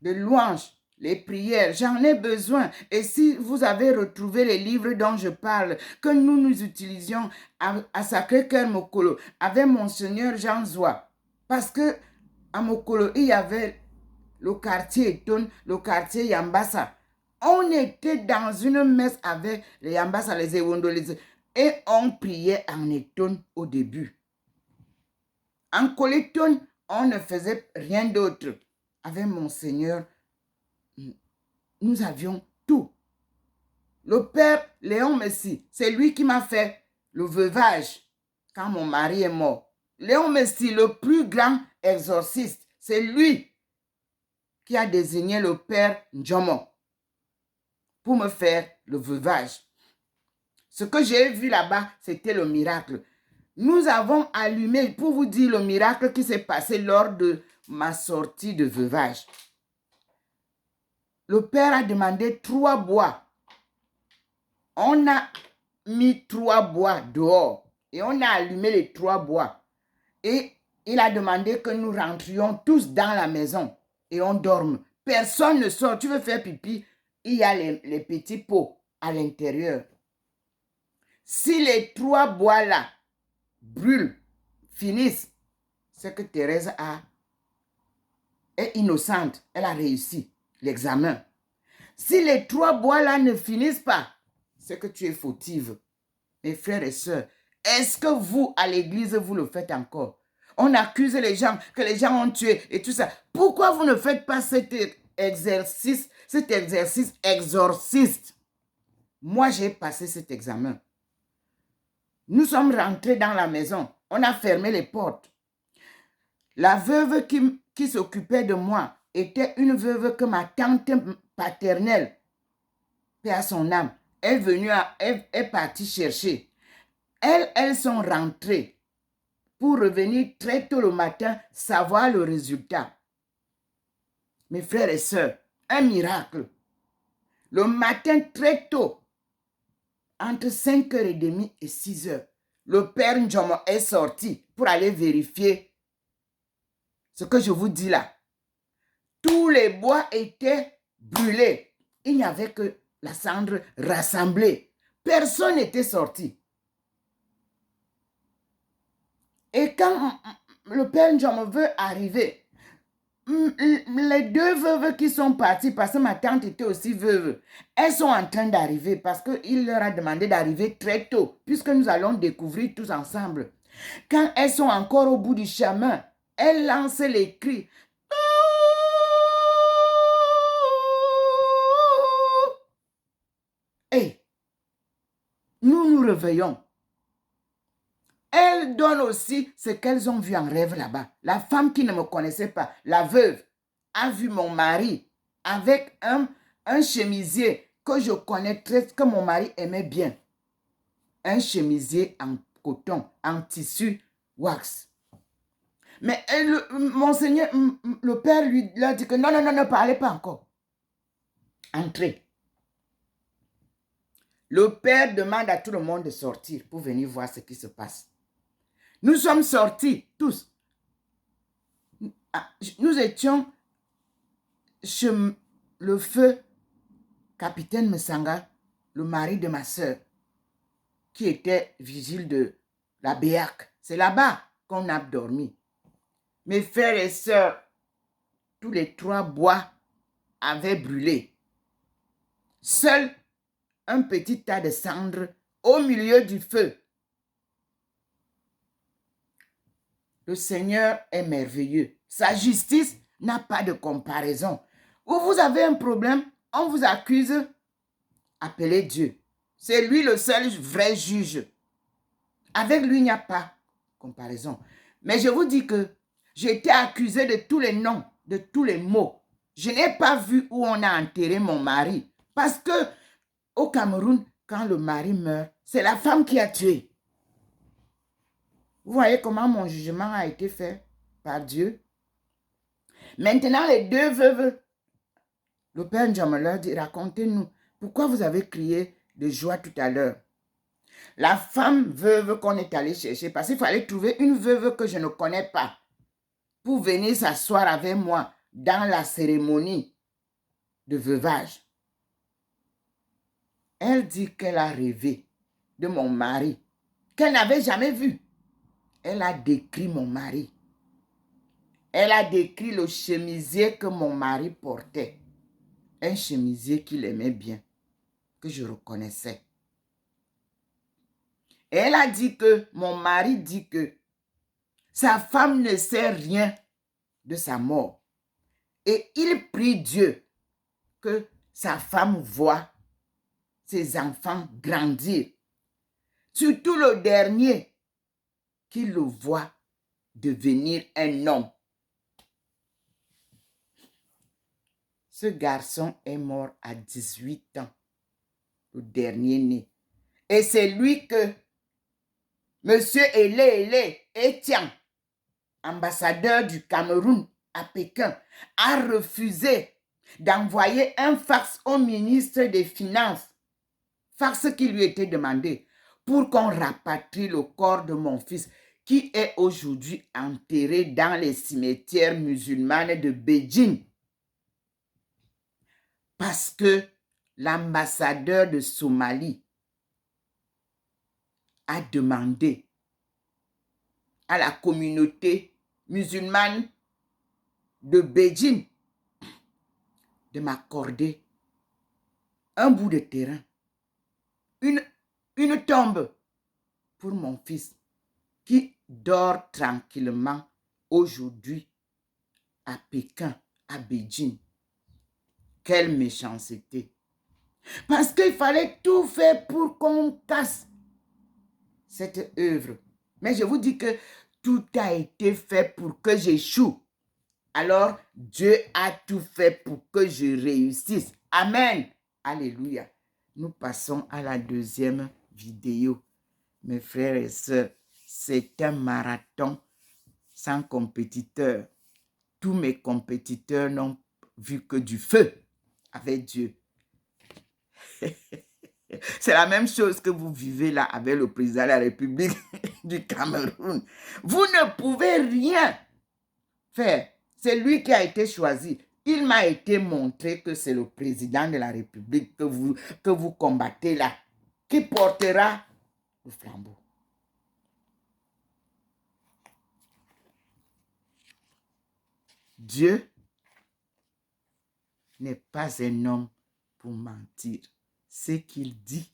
de louanges, les prières. J'en ai besoin. Et si vous avez retrouvé les livres dont je parle, que nous utilisions à Sacré-Cœur Mokolo, avec Monseigneur Jean Zoua. Parce que à Mokolo, il y avait le quartier Eton, le quartier Yambassa. On était dans une messe avec les Yambassa, les Ewondolese, et on priait en Eton au début. En Coleton, on ne faisait rien d'autre. Avec Monseigneur, nous avions tout. Le père Léon Messi, c'est lui qui m'a fait le veuvage quand mon mari est mort. Léon Messi, le plus grand exorciste, c'est lui qui a désigné le père Njomo pour me faire le veuvage. Ce que j'ai vu là-bas, c'était le miracle. Nous avons allumé, pour vous dire le miracle qui s'est passé lors de ma sortie de veuvage. Le père a demandé 3 bois. On a mis 3 bois dehors et on a allumé les 3 bois. Et il a demandé que nous rentrions tous dans la maison et on dorme. Personne ne sort. Tu veux faire pipi, il y a les petits pots à l'intérieur. Si les 3 bois-là brûlent, finissent, c'est que Thérèse est innocente. Elle a réussi l'examen. Si les 3 bois-là ne finissent pas, c'est que tu es fautive. Mes frères et sœurs, est-ce que vous, à l'église, vous le faites encore? On accuse les gens, que les gens ont tué et tout ça. Pourquoi vous ne faites pas cet exercice exorciste? Moi, j'ai passé cet examen. Nous sommes rentrés dans la maison. On a fermé les portes. La veuve qui s'occupait de moi était une veuve que ma tante paternelle, paix à son âme, est partie chercher. Elles sont rentrées pour revenir très tôt le matin, savoir le résultat. Mes frères et sœurs, un miracle. Le matin très tôt, entre 5h30 et 6h, le père Njomo est sorti pour aller vérifier ce que je vous dis là. Tous les bois étaient brûlés. Il n'y avait que la cendre rassemblée. Personne n'était sorti. Et quand le père Njomo veut arriver, les 2 veuves qui sont parties, parce que ma tante était aussi veuve, elles sont en train d'arriver parce qu'il leur a demandé d'arriver très tôt, puisque nous allons découvrir tous ensemble. Quand elles sont encore au bout du chemin, elles lancent les cris. Et nous nous réveillons. Elles donnent aussi ce qu'elles ont vu en rêve là-bas. La femme qui ne me connaissait pas, la veuve, a vu mon mari avec un chemisier que je connais très, que mon mari aimait bien. Un chemisier en coton, en tissu wax. Mais Monseigneur, le père lui a dit que non, ne parlez pas encore. Entrez. Le père demande à tout le monde de sortir pour venir voir ce qui se passe. Nous sommes sortis tous. Nous étions chez le feu capitaine Messanga, le mari de ma soeur, qui était vigile de la Béac. C'est là-bas qu'on a dormi. Mes frères et sœurs, tous les 3 bois avaient brûlé. Seul un petit tas de cendres au milieu du feu. Le Seigneur est merveilleux. Sa justice n'a pas de comparaison. Où vous avez un problème, on vous accuse, appelez Dieu. C'est lui le seul vrai juge. Avec lui, il n'y a pas de comparaison. Mais je vous dis que j'ai été accusée de tous les noms, de tous les mots. Je n'ai pas vu où on a enterré mon mari. Parce que au Cameroun, quand le mari meurt, c'est la femme qui a tué. Vous voyez comment mon jugement a été fait par Dieu? Maintenant, les deux veuves, le père Njama leur dit, racontez-nous, pourquoi vous avez crié de joie tout à l'heure? La femme veuve qu'on est allé chercher, parce qu'il fallait trouver une veuve que je ne connais pas pour venir s'asseoir avec moi dans la cérémonie de veuvage. Elle dit qu'elle a rêvé de mon mari, qu'elle n'avait jamais vu. Elle a décrit mon mari. Elle a décrit le chemisier que mon mari portait. Un chemisier qu'il aimait bien, que je reconnaissais. Et elle a dit que mon mari dit que sa femme ne sait rien de sa mort. Et il prie Dieu que sa femme voie ses enfants grandir. Surtout le dernier, qu'il le voit devenir un homme. Ce garçon est mort à 18 ans, le dernier né. Et c'est lui que Monsieur Etienne, ambassadeur du Cameroun à Pékin, a refusé d'envoyer un fax au ministre des Finances, fax qui lui était demandé, pour qu'on rapatrie le corps de mon fils qui est aujourd'hui enterré dans les cimetières musulmans de Beijing. Parce que l'ambassadeur de Somalie a demandé à la communauté musulmane de Beijing de m'accorder un bout de terrain, une tombe pour mon fils qui dort tranquillement aujourd'hui à Pékin, à Beijing. Quelle méchanceté! Parce qu'il fallait tout faire pour qu'on casse cette œuvre. Mais je vous dis que tout a été fait pour que j'échoue. Alors, Dieu a tout fait pour que je réussisse. Amen. Alléluia. Nous passons à la deuxième vidéo. Mes frères et sœurs, c'est un marathon sans compétiteur. Tous mes compétiteurs n'ont vu que du feu avec Dieu. C'est la même chose que vous vivez là avec le président de la République du Cameroun. Vous ne pouvez rien faire. C'est lui qui a été choisi. Il m'a été montré que c'est le président de la République que vous combattez là, qui portera le flambeau. Dieu n'est pas un homme pour mentir. Ce qu'il dit,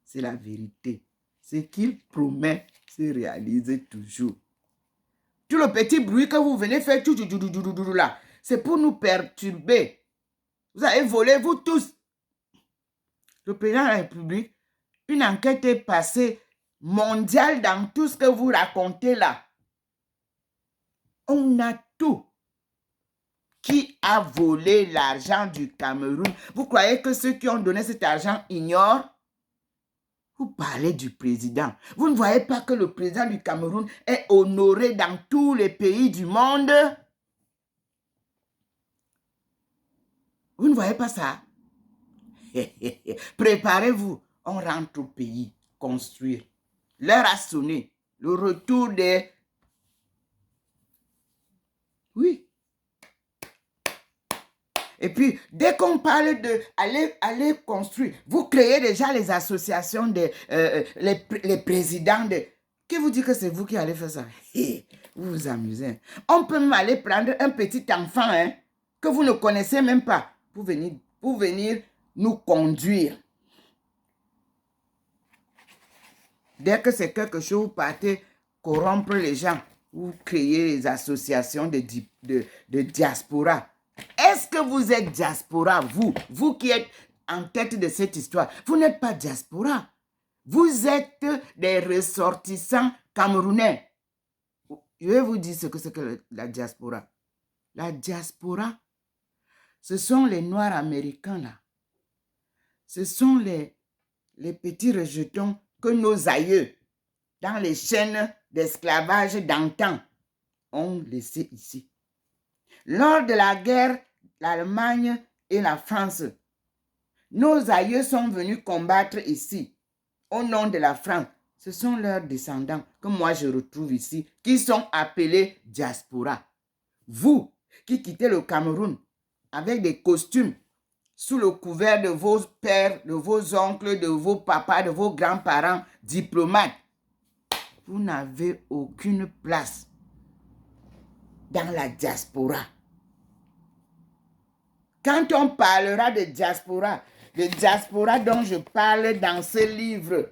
c'est la vérité. Ce qu'il promet se réalise toujours. Tout le petit bruit que vous venez faire là, c'est pour nous perturber. Vous avez volé, vous tous. Le président de la République, une enquête est passée mondiale dans tout ce que vous racontez là. On a tout. Qui a volé l'argent du Cameroun? Vous croyez que ceux qui ont donné cet argent ignorent? Vous parlez du président. Vous ne voyez pas que le président du Cameroun est honoré dans tous les pays du monde? Vous ne voyez pas ça? Préparez-vous, on rentre au pays, construire. L'heure a sonné, le retour des... Oui. Et puis, dès qu'on parle de aller construire, vous créez déjà les associations, les présidents de... Qui vous dit que c'est vous qui allez faire ça? Vous vous amusez. On peut même aller prendre un petit enfant que vous ne connaissez même pas pour venir nous conduire. Dès que c'est quelque chose, vous partez corrompre les gens. Vous créez les associations de diaspora. Est-ce que vous êtes diaspora, vous qui êtes en tête de cette histoire? Vous n'êtes pas diaspora. Vous êtes des ressortissants camerounais. Je vais vous dire ce que c'est que la diaspora. La diaspora, ce sont les Noirs américains là. Ce sont les petits rejetons que nos aïeux, dans les chaînes d'esclavage d'antan, ont laissés ici. Lors de la guerre, l'Allemagne et la France, nos aïeux sont venus combattre ici, au nom de la France. Ce sont leurs descendants que moi je retrouve ici, qui sont appelés diaspora. Vous, qui quittez le Cameroun avec des costumes, sous le couvert de vos pères, de vos oncles, de vos papas, de vos grands-parents diplomates, vous n'avez aucune place dans la diaspora. Quand on parlera de diaspora dont je parle dans ce livre,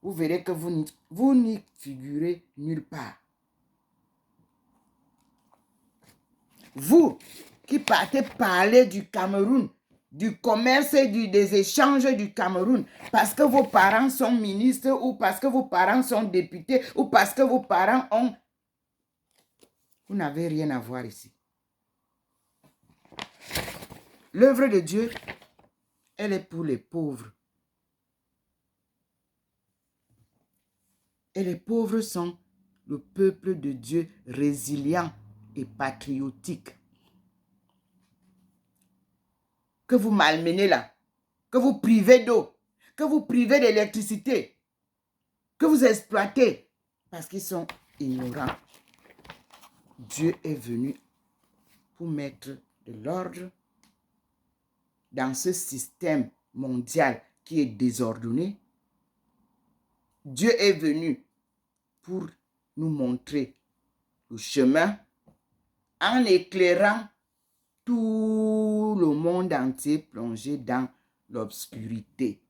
vous verrez que vous n'y figurez nulle part. Vous qui partez parler du Cameroun, du commerce et des échanges du Cameroun, parce que vos parents sont ministres ou parce que vos parents sont députés ou parce que vos parents ont... Vous n'avez rien à voir ici. L'œuvre de Dieu, elle est pour les pauvres. Et les pauvres sont le peuple de Dieu résilient et patriotique. Que vous malmenez là, que vous privez d'eau, que vous privez d'électricité, que vous exploitez parce qu'ils sont ignorants. Dieu est venu pour mettre de l'ordre dans ce système mondial qui est désordonné. Dieu est venu pour nous montrer le chemin en éclairant tout le monde entier plongé dans l'obscurité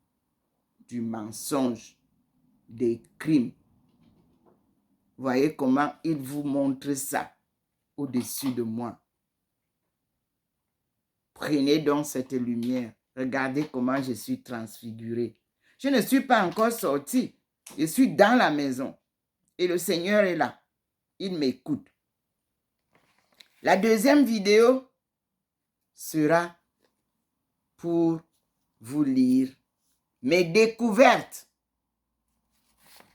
du mensonge, des crimes. Voyez comment il vous montre ça au-dessus de moi. Prenez donc cette lumière. Regardez comment je suis transfiguré. Je ne suis pas encore sorti. Je suis dans la maison. Et le Seigneur est là. Il m'écoute. La deuxième vidéo sera pour vous lire mes découvertes,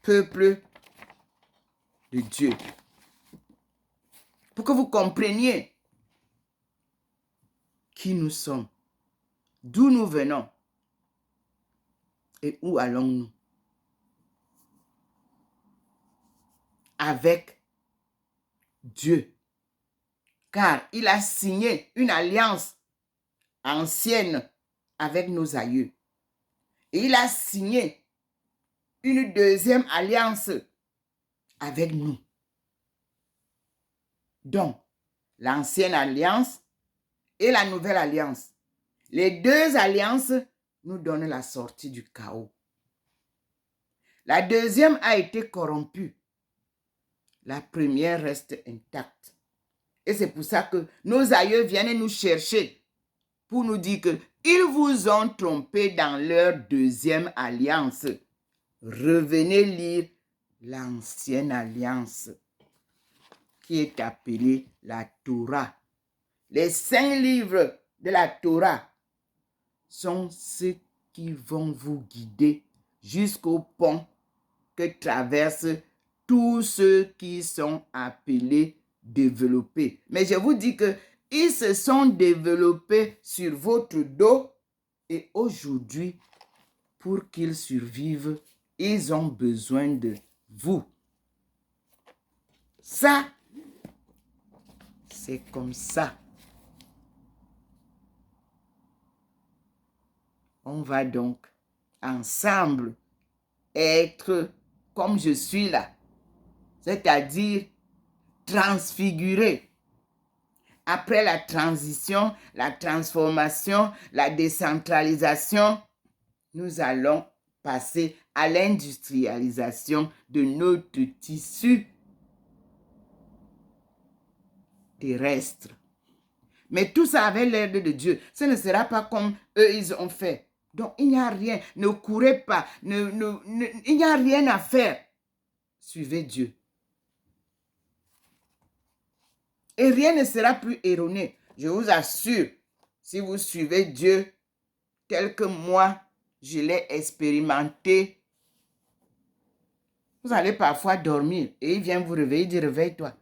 peuple de Dieu. Pour que vous compreniez qui nous sommes, d'où nous venons et où allons-nous. Avec Dieu. Car il a signé une alliance ancienne avec nos aïeux. Et il a signé une deuxième alliance avec nous. Donc, l'ancienne alliance et la nouvelle alliance. Les deux alliances nous donnent la sortie du chaos. La deuxième a été corrompue. La première reste intacte. Et c'est pour ça que nos aïeux viennent nous chercher pour nous dire qu'ils vous ont trompé dans leur deuxième alliance. Revenez lire l'ancienne alliance qui est appelée la Torah. Les 5 livres de la Torah sont ceux qui vont vous guider jusqu'au pont que traversent tous ceux qui sont appelés développés. Mais je vous dis qu'ils se sont développés sur votre dos et aujourd'hui, pour qu'ils survivent, ils ont besoin de vous. Ça, c'est comme ça. On va donc ensemble être comme je suis là, c'est-à-dire transfiguré. Après la transition, la transformation, la décentralisation, nous allons passer à l'industrialisation de notre tissu terrestre. Mais tout ça avec l'aide de Dieu. Ce ne sera pas comme eux, ils ont fait. Donc, il n'y a rien. Ne courez pas. Il n'y a rien à faire. Suivez Dieu. Et rien ne sera plus erroné. Je vous assure, si vous suivez Dieu tel que moi, je l'ai expérimenté, vous allez parfois dormir et il vient vous réveiller, il dit réveille-toi.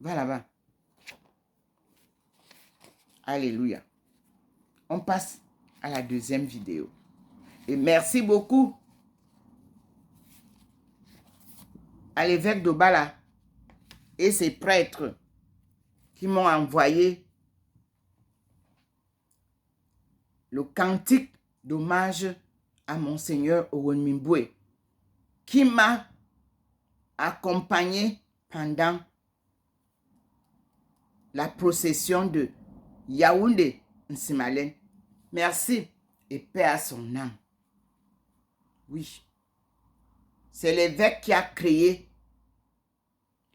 Va là-bas. Alléluia. On passe à la deuxième vidéo. Et merci beaucoup à l'évêque d'Obala et ses prêtres qui m'ont envoyé le cantique d'hommage à Monseigneur Owen Mimboué, qui m'a accompagné pendant la procession de Yaoundé Nsimalen. Merci et paix à son âme. Oui, c'est l'évêque qui a créé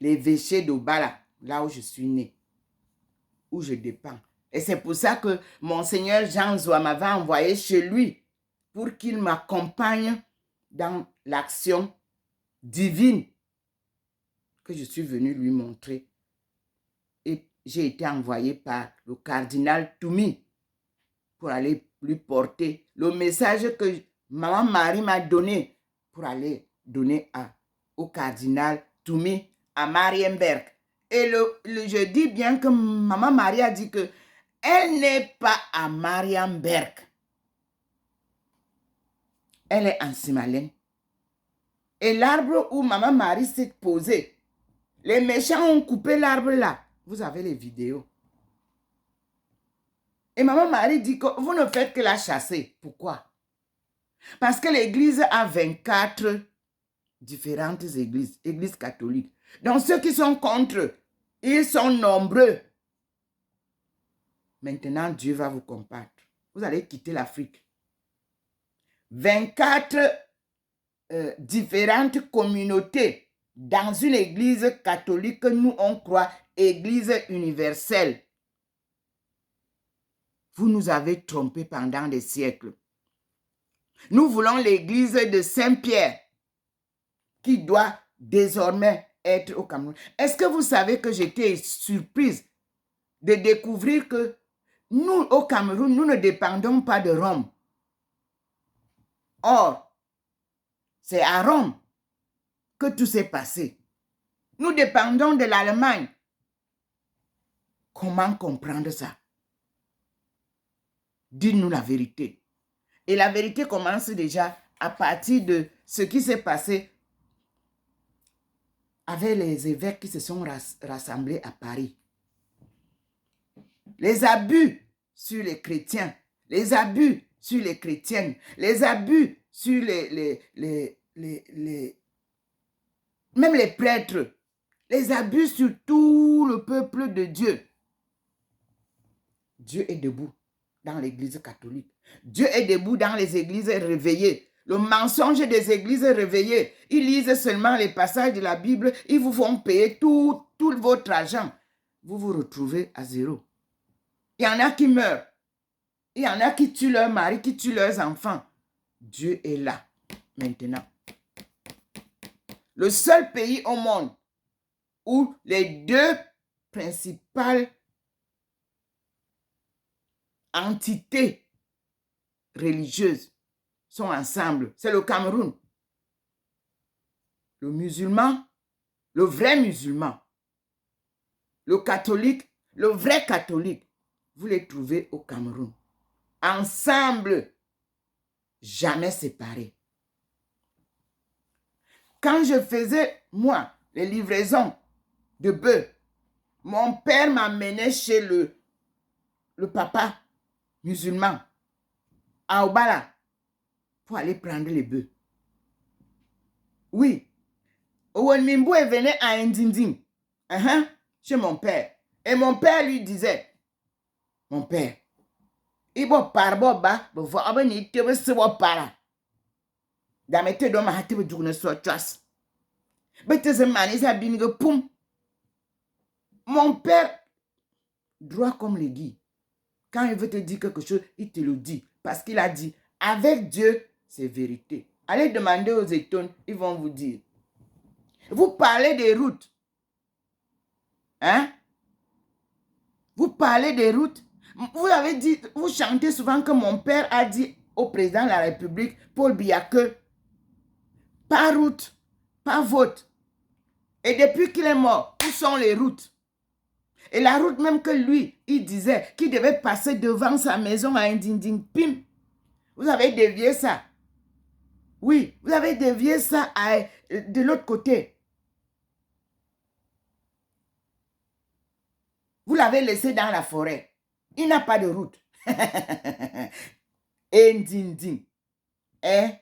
l'évêché d'Obala, là où je suis né, où je dépends. Et c'est pour ça que Monseigneur Jean Zoua m'avait envoyé chez lui pour qu'il m'accompagne dans l'action divine que je suis venu lui montrer. Et j'ai été envoyé par le cardinal Toumi pour aller lui porter le message que Maman Marie m'a donné pour aller donner au cardinal Toumi à Marienberg. Et je dis bien que Maman Marie a dit que elle n'est pas à Marienberg. Elle est en Nsimalen. Et l'arbre où Maman Marie s'est posée, les méchants ont coupé l'arbre là. Vous avez les vidéos. Et Maman Marie dit que vous ne faites que la chasser. Pourquoi? Parce que l'église a 24 différentes églises catholiques. Donc ceux qui sont contre, ils sont nombreux. Maintenant, Dieu va vous combattre. Vous allez quitter l'Afrique. 24 différentes communautés dans une église catholique que nous, on croit église universelle. Vous nous avez trompés pendant des siècles. Nous voulons l'église de Saint-Pierre qui doit désormais être au Cameroun. Est-ce que vous savez que j'étais surprise de découvrir que nous, au Cameroun, nous ne dépendons pas de Rome. Or, c'est à Rome que tout s'est passé. Nous dépendons de l'Allemagne. Comment comprendre ça? Dites-nous la vérité. Et la vérité commence déjà à partir de ce qui s'est passé avec les évêques qui se sont rassemblés à Paris. Les abus sur les chrétiens, les abus sur les chrétiennes, les abus sur même les prêtres, les abus sur tout le peuple de Dieu. Dieu est debout dans l'église catholique. Dieu est debout dans les églises réveillées. Le mensonge des églises réveillées, ils lisent seulement les passages de la Bible, ils vous font payer tout votre argent. Vous vous retrouvez à zéro. Il y en a qui meurent. Il y en a qui tuent leur mari, qui tuent leurs enfants. Dieu est là, maintenant. Le seul pays au monde où les deux principales entités religieuses sont ensemble, c'est le Cameroun. Le musulman, le vrai musulman, le catholique, le vrai catholique, vous les trouvez au Cameroun. Ensemble, jamais séparés. Quand je faisais, moi, les livraisons de bœufs, mon père m'amenait chez le papa musulman à Obala pour aller prendre les bœufs. Oui. Owen Mimboué venait à Ndinding, chez mon père. Et mon père lui disait, mon père, Ibo parboba, bo abani tebe sebo para. Damete do ma hatibe dugune so twas. Bete ze manisa binigo pum. Mon père, droit comme l'aiguille, quand il veut te dire quelque chose, il te le dit. Parce qu'il a dit, avec Dieu, c'est vérité. Allez demander aux étonnes, ils vont vous dire. Vous parlez des routes. Hein? Vous parlez des routes. Vous avez dit, vous chantez souvent que mon père a dit au président de la République, Paul Biya, que pas route, pas vote. Et depuis qu'il est mort, où sont les routes? Et la route même que lui, il disait qu'il devait passer devant sa maison à Ndinding Pim. Vous avez dévié ça. Oui, vous avez dévié ça de l'autre côté. Vous l'avez laissé dans la forêt. Il n'a pas de route. Ndinding est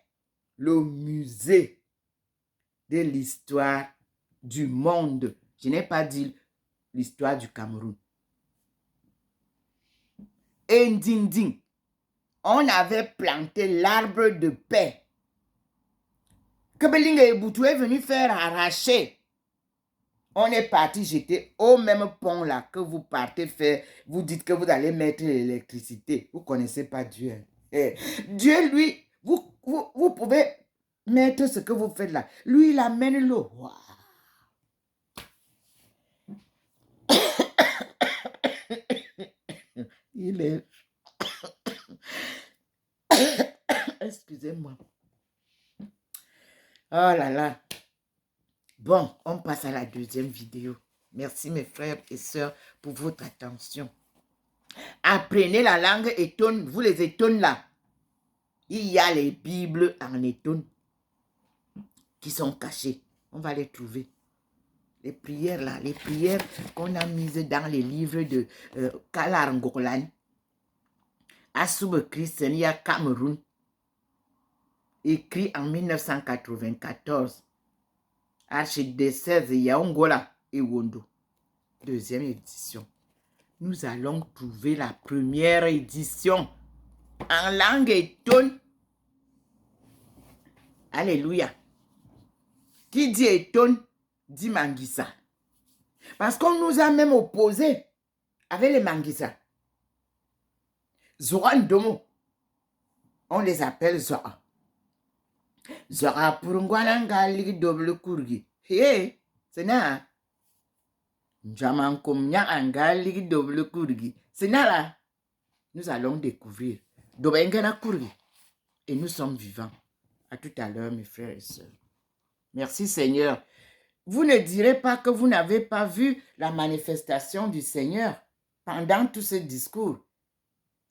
le musée de l'histoire du monde. Je n'ai pas dit l'histoire du Cameroun. Ndinding, on avait planté l'arbre de paix. Kebeling et Boutou est venu faire arracher. On est parti jeter au même pont là que vous partez faire. Vous dites que vous allez mettre l'électricité. Vous ne connaissez pas Dieu. Dieu, lui, vous pouvez mettre ce que vous faites là. Lui, il amène l'eau. Wow. Il est... Excusez-moi. Oh là là. Bon, on passe à la deuxième vidéo. Merci mes frères et sœurs pour votre attention. Apprenez la langue étonne, vous les étonnes là. Il y a les Bibles en étonne qui sont cachées. On va les trouver. Les prières là, les prières qu'on a mises dans les livres de Kalar Ngolan, Assoub Christiania Cameroun, écrit en 1994. Archidiocèse Yaongola et Wondo. Deuxième édition. Nous allons trouver la première édition en langue étonne. Alléluia. Qui dit étonne, dit Manguissa. Parce qu'on nous a même opposés avec les Manguissa. Zora Ndomo. On les appelle Zora. Zora Purungwananga Ligi Double Kurgi. Hé, c'est na. Jamankom nya Angali Double Kurgi. C'est na là. Nous allons découvrir. Dobengana Kurgi. Et nous sommes vivants. À tout à l'heure, mes frères et sœurs. Merci Seigneur. Vous ne direz pas que vous n'avez pas vu la manifestation du Seigneur pendant tout ce discours.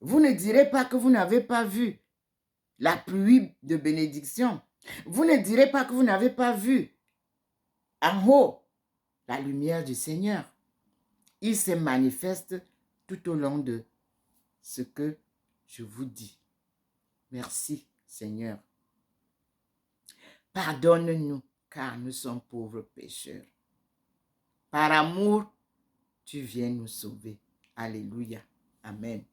Vous ne direz pas que vous n'avez pas vu la pluie de bénédiction. Vous ne direz pas que vous n'avez pas vu en haut la lumière du Seigneur. Il se manifeste tout au long de ce que je vous dis. Merci Seigneur. Pardonne-nous car nous sommes pauvres pécheurs. Par amour, tu viens nous sauver. Alléluia. Amen.